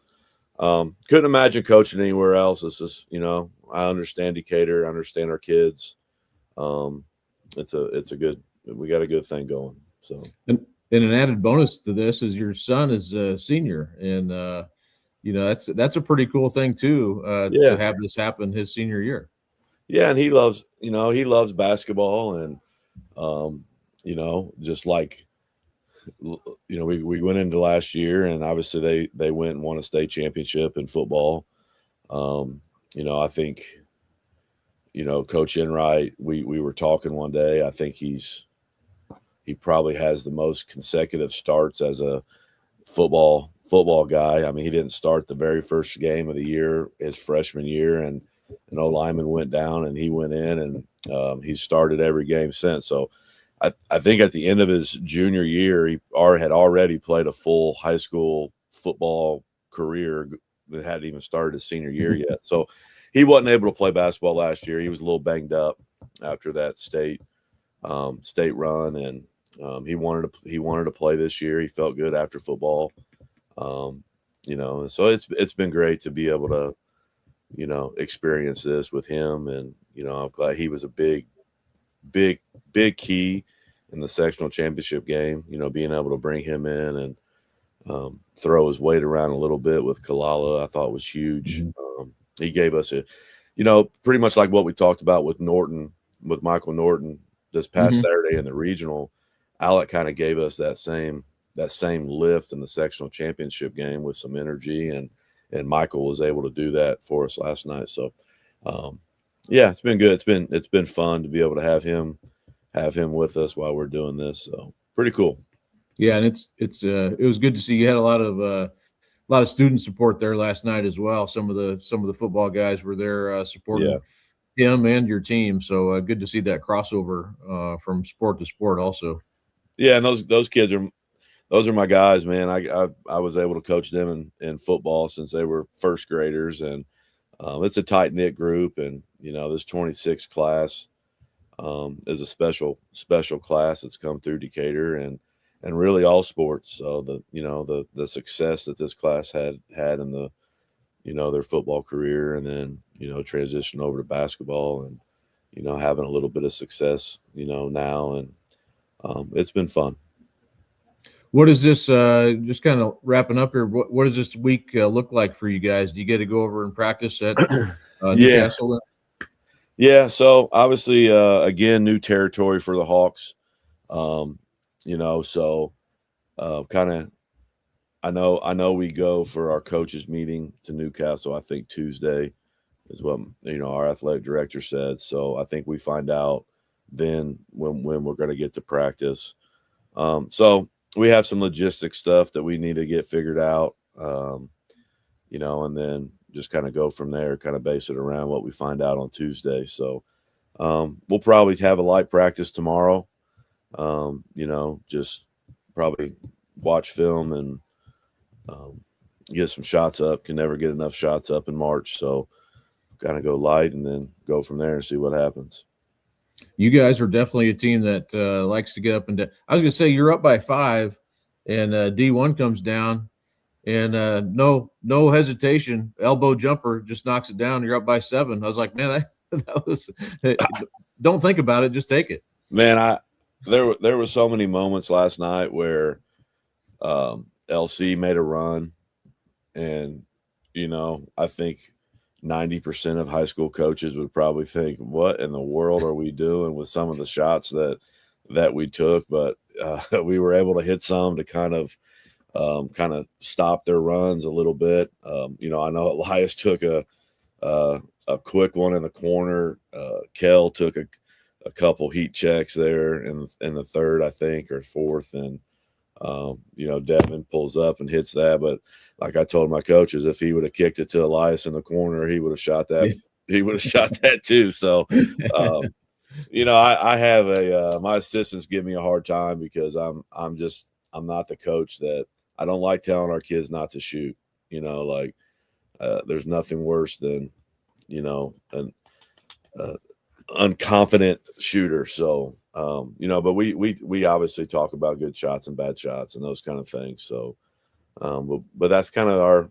couldn't imagine coaching anywhere else. It's just, I understand Decatur, I understand our kids. We got a good thing going. So, and an added bonus to this is your son is a senior, and that's a pretty cool thing too. To have this happen his senior year. Yeah, and he loves basketball, and just like we went into last year, and obviously they went and won a state championship in football. I think Coach Enright, we were talking one day. I think he probably has the most consecutive starts as a football guy. I mean, he didn't start the very first game of the year his freshman year, and an O-lineman went down and he went in, and he's started every game since. So I think at the end of his junior year, he had already played a full high school football career that hadn't even started his senior year yet. So he wasn't able to play basketball last year. He was a little banged up after that state run, and he wanted to play this year. He felt good after football. So it's been great to be able to, experience this with him. And, I'm glad he was a big key in the sectional championship game, being able to bring him in and throw his weight around a little bit with Kalala, I thought was huge. He gave us pretty much like what we talked about with Michael Norton this past Saturday in the regional. Alec kind of gave us that same lift in the sectional championship game with some energy, and Michael was able to do that for us last night. So, it's been good. It's been fun to be able to have him with us while we're doing this. So pretty cool. Yeah, and it was good to see you had a lot of student support there last night as well. Some of the football guys were there supporting him and your team. So good to see that crossover from sport to sport also. Yeah, and those kids those are my guys, man. I was able to coach them in football since they were first graders, and it's a tight knit group. And this 26 class is a special class that's come through Decatur, and really all sports. So the success that this class had in the their football career, and then transition over to basketball, and having a little bit of success now, and it's been fun. What is this, just kind of wrapping up here, what does this week look like for you guys? Do you get to go over and practice at Newcastle? Yeah, so obviously, again, new territory for the Hawks. So kind of I know we go for our coaches meeting to Newcastle, I think Tuesday is what our athletic director said. So I think we find out then when we're going to get to practice. So we have some logistic stuff that we need to get figured out, and then just kind of go from there, kind of base it around what we find out on Tuesday. So we'll probably have a light practice tomorrow, just probably watch film and get some shots up. Can never get enough shots up in March. So kind of go light and then go from there and see what happens. You guys are definitely a team that likes to get up and down. I was going to say you're up by 5, and D1 comes down, and no hesitation, elbow jumper just knocks it down. You're up by 7. I was like, man, that was. Don't think about it, just take it. Man, there were so many moments last night where LC made a run, and I think 90% of high school coaches would probably think, what in the world are we doing with some of the shots that we took? But we were able to hit some to kind of stop their runs a little bit. I know Elias took a quick one in the corner. Kel took a couple heat checks there in the third, I think, or fourth. And, Devin pulls up and hits that. But like I told my coaches, if he would have kicked it to Elias in the corner, he would have shot that. Yeah. He would have shot that too. So, I have my assistants give me a hard time because I'm not the coach that I don't like telling our kids not to shoot. There's nothing worse than, an unconfident shooter. So, but we obviously talk about good shots and bad shots and those kind of things. So, but that's kind of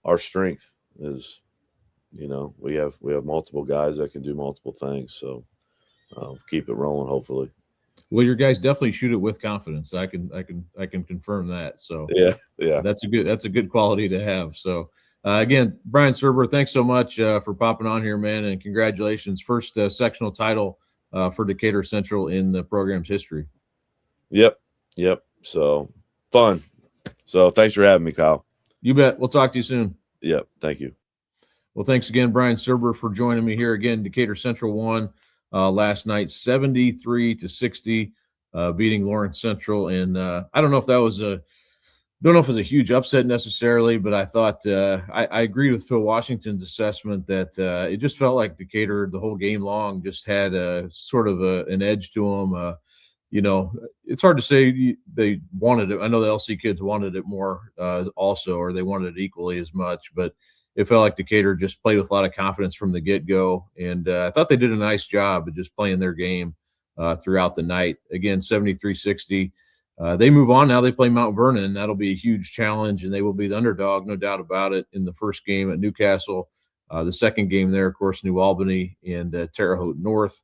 our strength is, we have multiple guys that can do multiple things. So, keep it rolling, hopefully. Well, your guys definitely shoot it with confidence. I can confirm that. So yeah, that's a good quality to have. So, again, Brian Serber, thanks so much for popping on here, man, and congratulations. First sectional title for Decatur Central in the program's history. Yep. So fun. So thanks for having me, Kyle. You bet. We'll talk to you soon. Yep. Thank you. Well, thanks again, Brian Serber, for joining me here again. Decatur Central won last night, 73-60, beating Lawrence Central. And I don't know if that was it was a huge upset necessarily, but I thought I agreed with Phil Washington's assessment that it just felt like Decatur the whole game long just had a sort of an edge to them. It's hard to say they wanted it. I know the LC kids wanted it more also, or they wanted it equally as much, but it felt like Decatur just played with a lot of confidence from the get-go. And I thought they did a nice job of just playing their game throughout the night. Again, 73-60. They move on now. They play Mount Vernon. That'll be a huge challenge, and they will be the underdog, no doubt about it, in the first game at Newcastle. The second game there, of course, New Albany and Terre Haute North.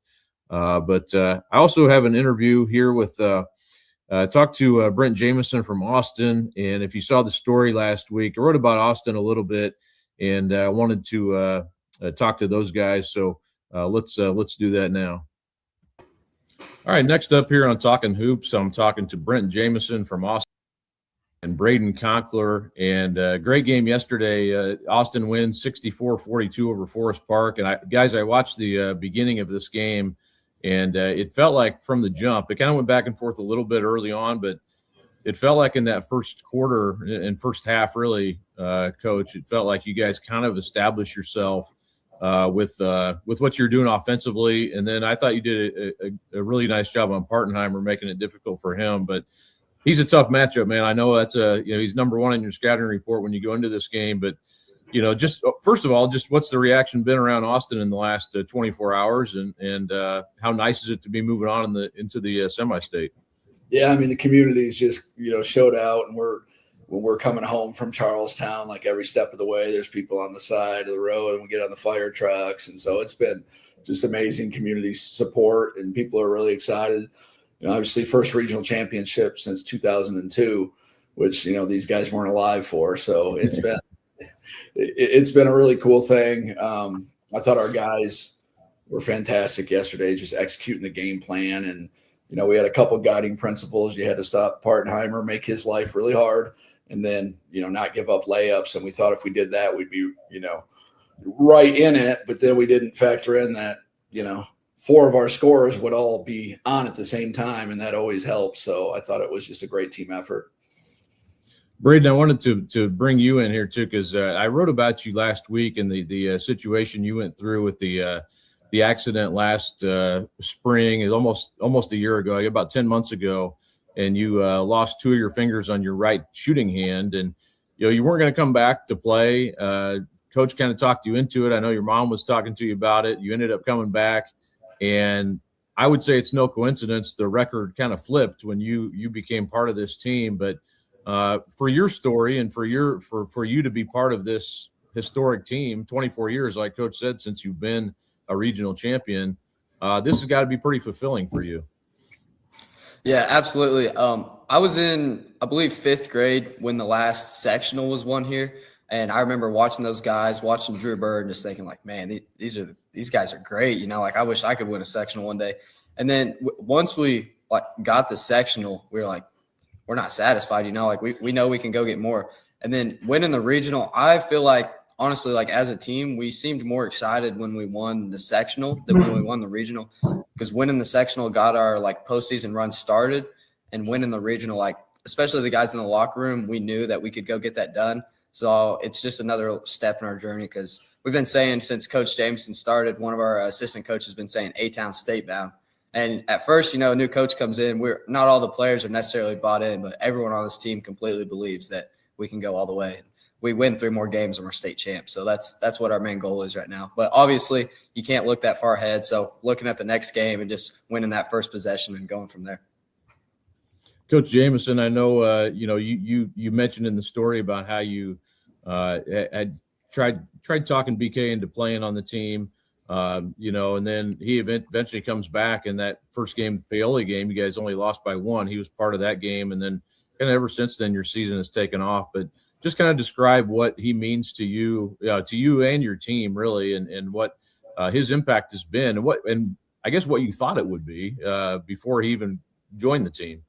But I also have an interview here with talked to Brent Jameson from Austin. And if you saw the story last week, I wrote about Austin a little bit, and I wanted to talk to those guys. So let's do that now. All right, next up here on Talkin Hoops, I'm talking to Brent Jameson from Austin and Braden Conkler. And great game yesterday. Austin wins 64-42 over Forest Park. And I watched the beginning of this game, and it felt like from the jump, it kind of went back and forth a little bit early on, but it felt like in that first quarter and first half, really, Coach, it felt like you guys kind of established yourself with what you're doing offensively. And then I thought you did a really nice job on Partenheimer, making it difficult for him. But he's a tough matchup, man. I know that's he's number one in your scouting report when you go into this game. But, just first of all, just what's the reaction been around Austin in the last 24 hours, and how nice is it to be moving on into the semi-state? Yeah, I mean, the community's just, showed out, and when we're coming home from Charlestown, like every step of the way, there's people on the side of the road, and we get on the fire trucks. And so it's been just amazing community support, and people are really excited. Obviously first regional championship since 2002, which, these guys weren't alive for. So it's been a really cool thing. I thought our guys were fantastic yesterday, just executing the game plan. And, we had a couple guiding principles. You had to stop Partenheimer, make his life really hard, and then, not give up layups. And we thought if we did that, we'd be, right in it. But then we didn't factor in that, 4 of our scorers would all be on at the same time, and that always helps. So I thought it was just a great team effort. Braden, I wanted to bring you in here too, because I wrote about you last week and the situation you went through with the accident last spring. Is almost a year ago, about 10 months ago, and you lost 2 of your fingers on your right shooting hand, and you weren't going to come back to play. Coach kind of talked you into it. I know your mom was talking to you about it. You ended up coming back, And I would say it's no coincidence the record kind of flipped when you became part of this team. But for your story and for you to be part of this historic team, 24 years, like Coach said, since you've been a regional champion, this has got to be pretty fulfilling for you. Yeah, absolutely. I was in, I believe, 5th grade when the last sectional was won here. And I remember watching those guys, watching Drew Bird, and just thinking, like, man, these guys are great. Like, I wish I could win a sectional one day. And then once we got the sectional, we were like, we're not satisfied. Like we know we can go get more. And then winning the regional, I feel like, honestly, like as a team, we seemed more excited when we won the sectional than when we won the regional, because winning the sectional got our postseason run started, and winning the regional, especially the guys in the locker room, we knew that we could go get that done. So it's just another step in our journey, because we've been saying since Coach Jameson started, one of our assistant coaches has been saying A-Town state bound. And at first, a new coach comes in, we're not all the players are necessarily bought in, but everyone on this team completely believes that we can go all the way. We win 3 more games and we're state champs. So that's what our main goal is right now. But obviously you can't look that far ahead. So looking at the next game and just winning that first possession and going from there. Coach Jameson, I know, you mentioned in the story about how you had tried talking BK into playing on the team, and then he eventually comes back in that first game, the Paoli game. You guys only lost by 1. He was part of that game. And then kind of ever since then, your season has taken off. But just kind of describe what he means to you and your team, really, and what his impact has been, and I guess what you thought it would be before he even joined the team.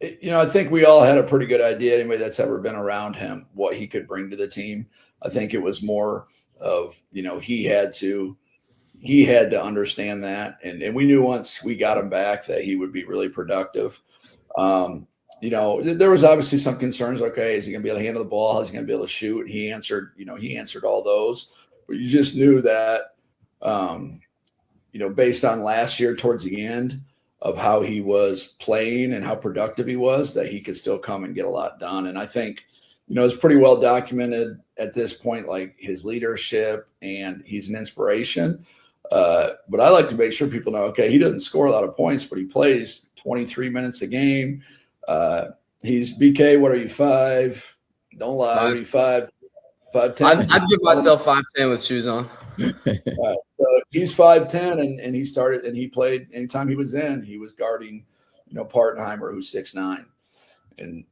I think we all had a pretty good idea, anybody that's ever been around him, what he could bring to the team. I think it was more of, he had to understand that. And we knew once we got him back that he would be really productive. There was obviously some concerns. Okay, is he going to be able to handle the ball? Is he going to be able to shoot? He answered all those. But you just knew that, based on last year towards the end of how he was playing and how productive he was, that he could still come and get a lot done. And I think, it's pretty well documented at this point, like his leadership, and he's an inspiration. But I like to make sure people know, okay, he doesn't score a lot of points, but he plays 23 minutes a game. He's BK. What are you, 5? Don't lie. What are you, 5'10"? I'd give myself 5'10" with shoes on. So he's 5'10", and he started, and he played anytime he was in. He was guarding, Partenheimer, who's 6'9", and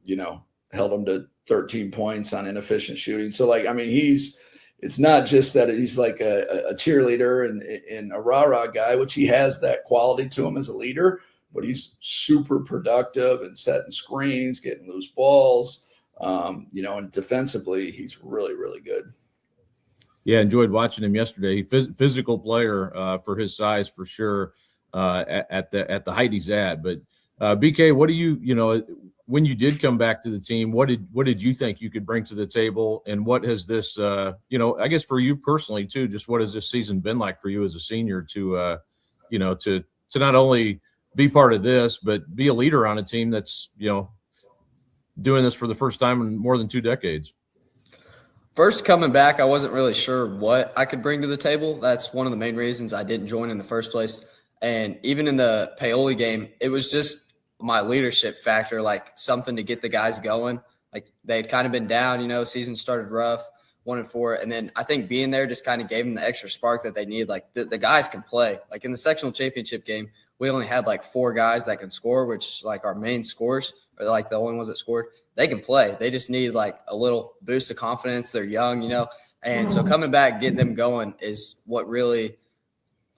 held him to 13 points on inefficient shooting. So it's not just that he's like a cheerleader and a rah-rah guy, which he has that quality to him as a leader, but he's super productive and setting screens, getting loose balls, and defensively, he's really, really good. Yeah, enjoyed watching him yesterday. Physical player for his size, for sure, at the height he's at. But BK, what do you when you did come back to the team, what did you think you could bring to the table, and what has this I guess for you personally too, just what has this season been like for you as a senior to to not only be part of this, but be a leader on a team that's doing this for the first time in more than 2 decades? First coming back, I wasn't really sure what I could bring to the table. That's one of the main reasons I didn't join in the first place. And even in the Paoli game, it was just my leadership factor, like something to get the guys going. Like they'd kind of been down, season started rough, 1-4. And then I think being there just kind of gave them the extra spark that they need. Like the guys can play. Like in the sectional championship game, we only had 4 guys that can score, which our main scores are the only ones that scored. They can play. They just need a little boost of confidence. They're young, and so coming back, getting them going is what really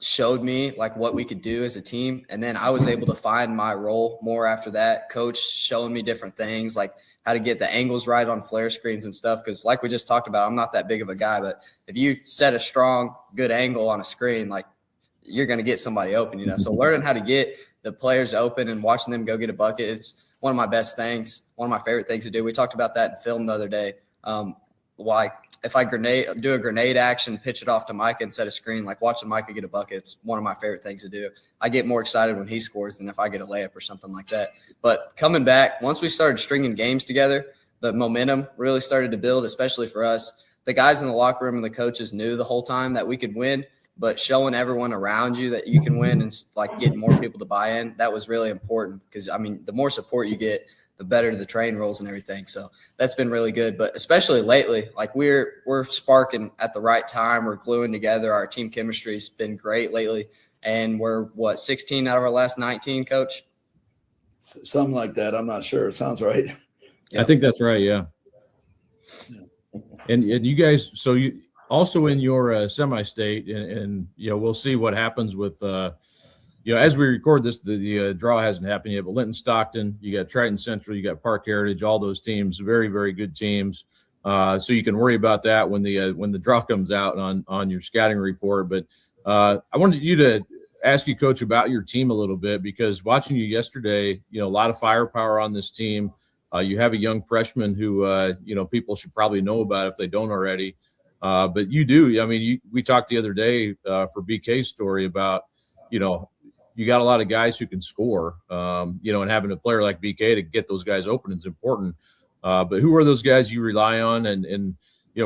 showed me what we could do as a team. And then I was able to find my role more after that. Coach showing me different things, like how to get the angles right on flare screens and stuff. Because like we just talked about, I'm not that big of a guy, but if you set a strong, good angle on a screen, you're going to get somebody open, So learning how to get the players open and watching them go get a bucket, it's one of my best things, one of my favorite things to do. We talked about that in film the other day. If I do a grenade action, pitch it off to Micah and set a screen, watching Micah get a bucket, it's one of my favorite things to do. I get more excited when he scores than if I get a layup or something like that. But coming back, once we started stringing games together, the momentum really started to build, especially for us. The guys in the locker room and the coaches knew the whole time that we could win. but showing everyone around you that you can win and like getting more people to buy in, that was really important because, I mean, the more support you get, the better the train rolls and everything. So that's been really good. But especially lately, like we're sparking at the right time. We're gluing together. Our team chemistry's been great lately. And we're 16 out of our last 19, Coach? Something like that. I'm not sure. It sounds right. I think that's right. Yeah. And you guys, so you also in your semi-state, and we'll see what happens with as we record this, the draw hasn't happened yet. But Linton Stockton, you got Triton Central, you got Park Heritage, all those teams, very very good teams. So you can worry about that when the draw comes out on your scouting report. But I wanted you to ask you, Coach, about your team a little bit, because watching you yesterday, a lot of firepower on this team. You have a young freshman who, people should probably know about if they don't already. But you do. I mean, we talked the other day for BK's story about, you got a lot of guys who can score, and having a player like BK to get those guys open is important. But who are those guys you rely on? And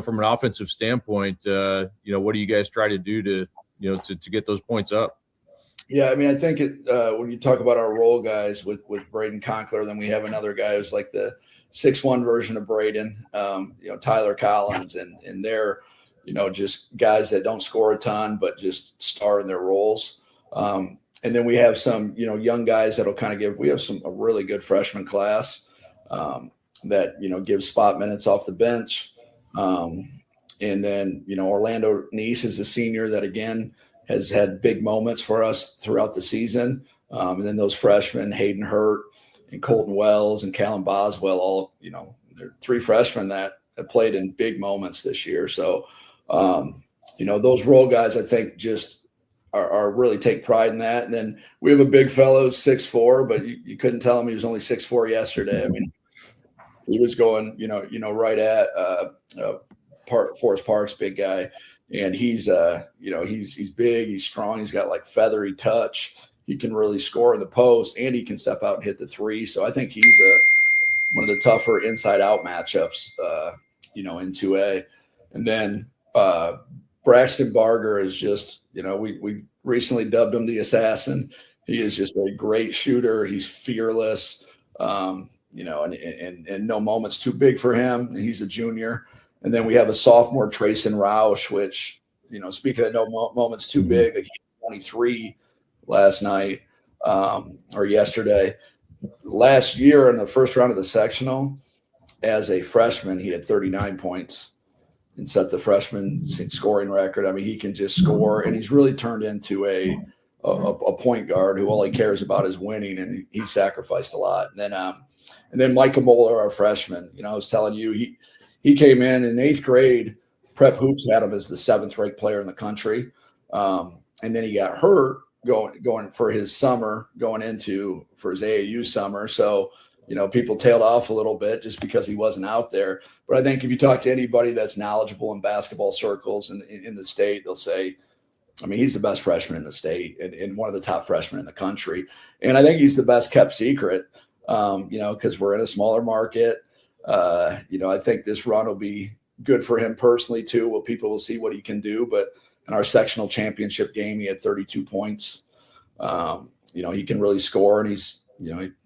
from an offensive standpoint, what do you guys try to do to get those points up? Yeah, I mean, I think when you talk about our role guys with Braden Conkler, then we have another guy who's like the 6'1" version of Braden, Tyler Collins, and they're, just guys that don't score a ton, but just star in their roles. And then we have some, young guys that'll kind of we have a really good freshman class that, give spot minutes off the bench. And then, Orlando Neese is a senior that, again, has had big moments for us throughout the season. And then those freshmen, Hayden Hurt and Colton Wells and Callum Boswell, all, they're three freshmen that have played in big moments this year. So, those role guys, I think, just are really take pride in that. And then we have a big fellow, 6'4", but you couldn't tell him he was only 6'4" yesterday. I mean, he was going, right at Forest Park's big guy. And he's big, he's strong, he's got like feathery touch. He can really score in the post, and he can step out and hit the three. So I think he's one of the tougher inside-out matchups, in 2A. And then Braxton Barger is just, we recently dubbed him the assassin. He is just a great shooter. He's fearless, and no moment's too big for him. He's a junior. And then we have a sophomore, Trayson Roush, which, speaking of no moments too big, like he was 23 last night or yesterday. Last year in the first round of the sectional, as a freshman, he had 39 points and set the freshman scoring record. I mean, he can just score, and he's really turned into a point guard who all he cares about is winning, and he sacrificed a lot. And then Micah Moeller, our freshman, I was telling you, he came in 8th grade. Prep Hoops had him as the 7th-ranked player in the country. And then he got hurt going for his summer, for his AAU summer. So, people tailed off a little bit just because he wasn't out there. But I think if you talk to anybody that's knowledgeable in basketball circles in the state, they'll say, I mean, he's the best freshman in the state and one of the top freshmen in the country. And I think he's the best kept secret, because we're in a smaller market. I think this run will be good for him personally too. Well, people will see what he can do, but in our sectional championship game, he had 32 points. He can really score, and he's,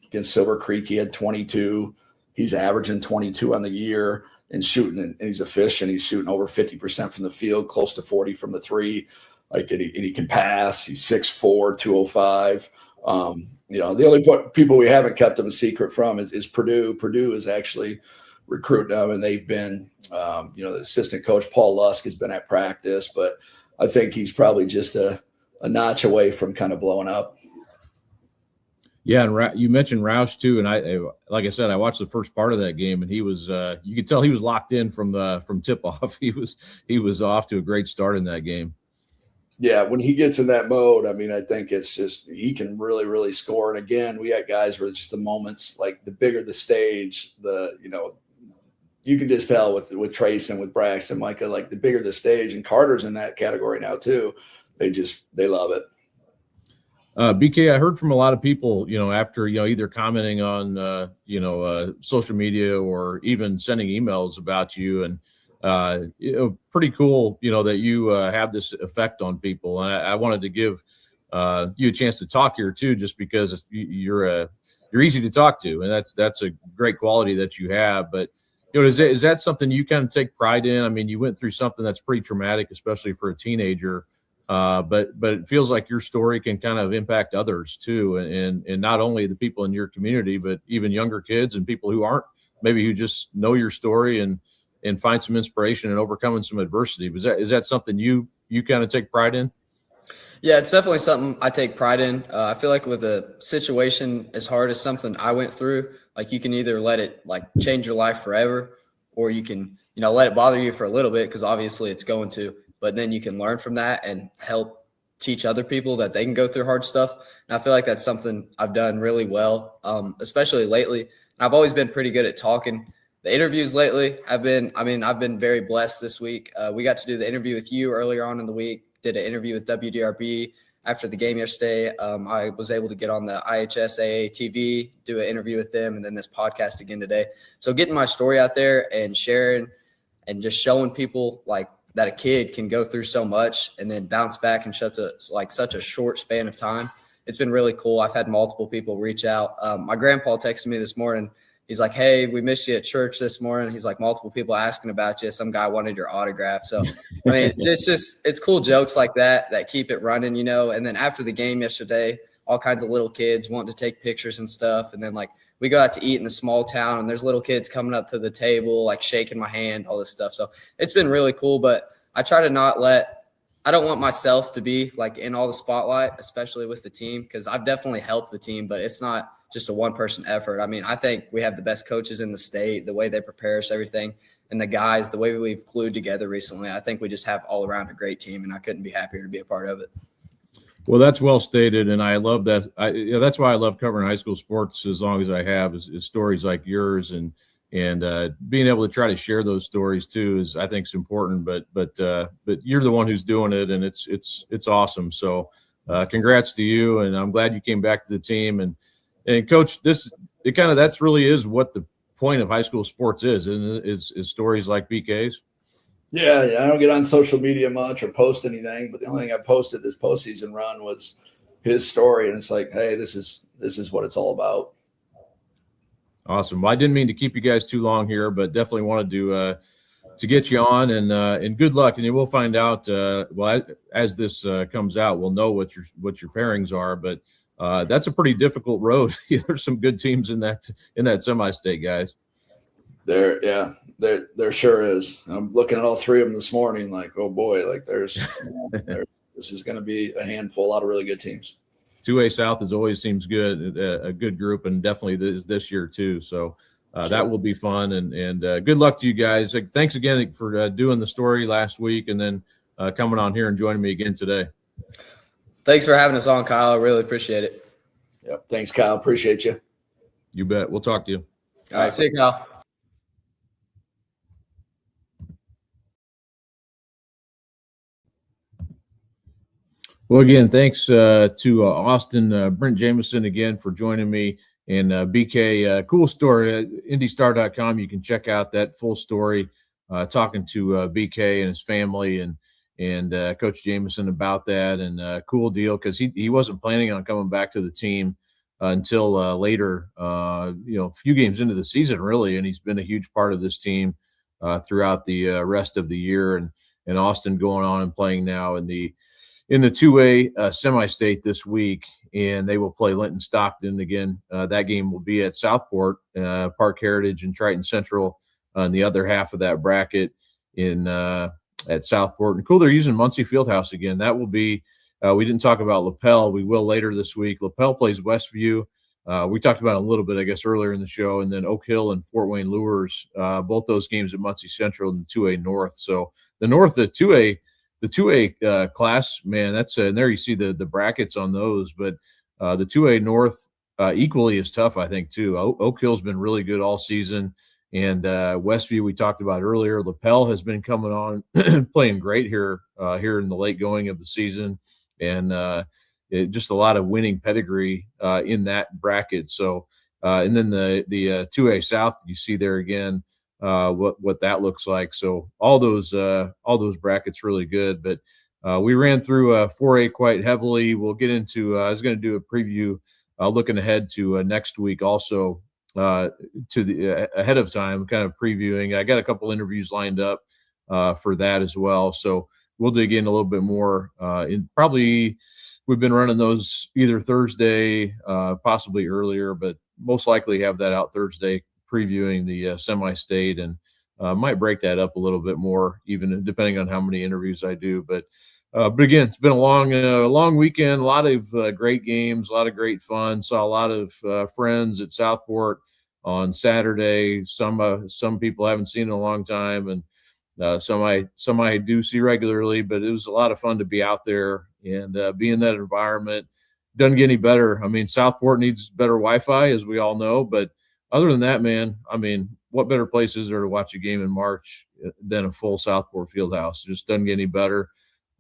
against Silver Creek, he had 22. He's averaging 22 on the year and shooting, and he's efficient. He's shooting over 50% from the field, close to 40 from the three. And he can pass. He's 6'4", 205. The only people we haven't kept him a secret from is Purdue. Purdue is actually recruiting him, and they've been, the assistant coach, Paul Lusk, has been at practice, but I think he's probably just a notch away from kind of blowing up. Yeah, and you mentioned Roush too, and I like I said, I watched the first part of that game, and he was you could tell he was locked in from tip-off. He was off to a great start in that game. Yeah, when he gets in that mode, I mean, I think it's just he can really, really score. And again, we got guys where it's just the moments, like the bigger the stage, you can just tell with Trace and with Braxton, Micah, like the bigger the stage, and Carter's in that category now too. They love it. BK, I heard from a lot of people, after, either commenting on, social media or even sending emails about you. And, pretty cool, that you have this effect on people. And I wanted to give you a chance to talk here too, just because you're easy to talk to, and that's a great quality that you have. But is that something you kind of take pride in? I mean, you went through something that's pretty traumatic, especially for a teenager. But it feels like your story can kind of impact others too, and not only the people in your community, but even younger kids and people who aren't, maybe who just know your story and find some inspiration and overcoming some adversity. Is that something you kind of take pride in? Yeah, it's definitely something I take pride in. I feel like with a situation as hard as something I went through, like you can either let it like change your life forever, or you can, let it bother you for a little bit, because obviously it's going to, but then you can learn from that and help teach other people that they can go through hard stuff. And I feel like that's something I've done really well, especially lately. And I've always been pretty good at talking. The interviews lately, I've been very blessed this week. We got to do the interview with you earlier on in the week, did an interview with WDRB after the game yesterday. I was able to get on the IHSAA TV, do an interview with them, and then this podcast again today. So getting my story out there and sharing and just showing people like that a kid can go through so much and then bounce back in such a short span of time. It's been really cool. I've had multiple people reach out. My grandpa texted me this morning. He's like, "Hey, we missed you at church this morning." He's like, multiple people asking about you. Some guy wanted your autograph. So, I mean, it's cool jokes like that keep it running, And then after the game yesterday, all kinds of little kids wanting to take pictures and stuff. And then, like, we go out to eat in the small town, and there's little kids coming up to the table, like shaking my hand, all this stuff. So it's been really cool. But I try to I don't want myself to be, like, in all the spotlight, especially with the team, because I've definitely helped the team, but it's not just a one-person effort. I mean, I think we have the best coaches in the state, the way they prepare us, everything, and the guys, the way we've glued together recently. I think we just have all around a great team, and I couldn't be happier to be a part of it. Well, that's well stated, and I love that. That's why I love covering high school sports as long as I have, is stories like yours, and being able to try to share those stories too is, I think, is important. But you're the one who's doing it, and it's awesome. So congrats to you, and I'm glad you came back to the team. And Coach, that's really is what the point of high school sports is, and is stories like BK's. Yeah, I don't get on social media much or post anything, but the only thing I posted this postseason run was his story, and it's like, hey, this is what it's all about. Awesome. Well, I didn't mean to keep you guys too long here, but definitely wanted to get you on, and good luck. And we'll find out. As this comes out, we'll know what your pairings are, but. That's a pretty difficult road. There's some good teams in that semi-state, guys. There sure is. I'm looking at all three of them this morning, like, oh boy, like this is going to be a handful, a lot of really good teams. 2A South always seems good, a good group, and definitely this year too. So that will be fun, and good luck to you guys. Thanks again for doing the story last week, and then coming on here and joining me again today. Thanks for having us on, Kyle. I really appreciate it. Yep. Thanks, Kyle. Appreciate you. You bet. We'll talk to you. All right. See you, Kyle. Well, again, thanks to Austin, Brent Jameson again for joining me. And BK, cool story, IndyStar.com. You can check out that full story, talking to BK and his family and Coach Jameson about that, and cool deal, because he wasn't planning on coming back to the team until later, a few games into the season, really, and he's been a huge part of this team throughout the rest of the year. And Austin going on and playing now in the 2A semi-state this week, and they will play Linton Stockton again. That game will be at Southport, Park Heritage, and Triton Central in the other half of that bracket at Southport. And cool, they're using Muncie Fieldhouse again. That will be we didn't talk about LaPel. We will later this week. LaPel plays Westview. We talked about it a little bit, I guess, earlier in the show. And then Oak Hill and Fort Wayne Lures, both those games at Muncie Central and 2A North. So the North, the 2A class, man, that's and there you see the brackets on those. But the 2A North equally is tough, I think, too. Oak Hill's been really good all season. And Westview, we talked about earlier. LaPel has been coming on, playing great here in the late going of the season, and just a lot of winning pedigree in that bracket. So, and then the 2A South, you see there again, what that looks like. So all those brackets really good. But we ran through 4A quite heavily. We'll get into. I was going to do a preview, looking ahead to next week also. To the ahead of time, kind of previewing. I got a couple interviews lined up for that as well. So we'll dig in a little bit more. Probably we've been running those either Thursday, possibly earlier, but most likely have that out Thursday, previewing the semi-state, and might break that up a little bit more, even depending on how many interviews I do. But again, it's been a long weekend, a lot of great games, a lot of great fun. Saw a lot of friends at Southport on Saturday. Some people I haven't seen in a long time, and some I do see regularly. But it was a lot of fun to be out there and be in that environment. Doesn't get any better. I mean, Southport needs better Wi-Fi, as we all know. But other than that, man, I mean, what better place is there to watch a game in March than a full Southport Fieldhouse? It just doesn't get any better.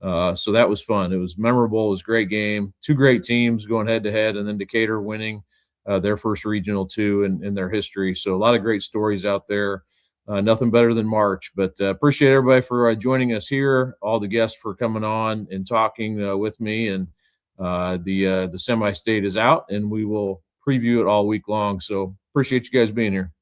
So that was fun. It was memorable. It was a great game. Two great teams going head to head, and then Decatur winning their first regional too in their history. So a lot of great stories out there. Nothing better than March. But appreciate everybody for joining us here. All the guests for coming on and talking with me. And the semi-state is out, and we will preview it all week long. So appreciate you guys being here.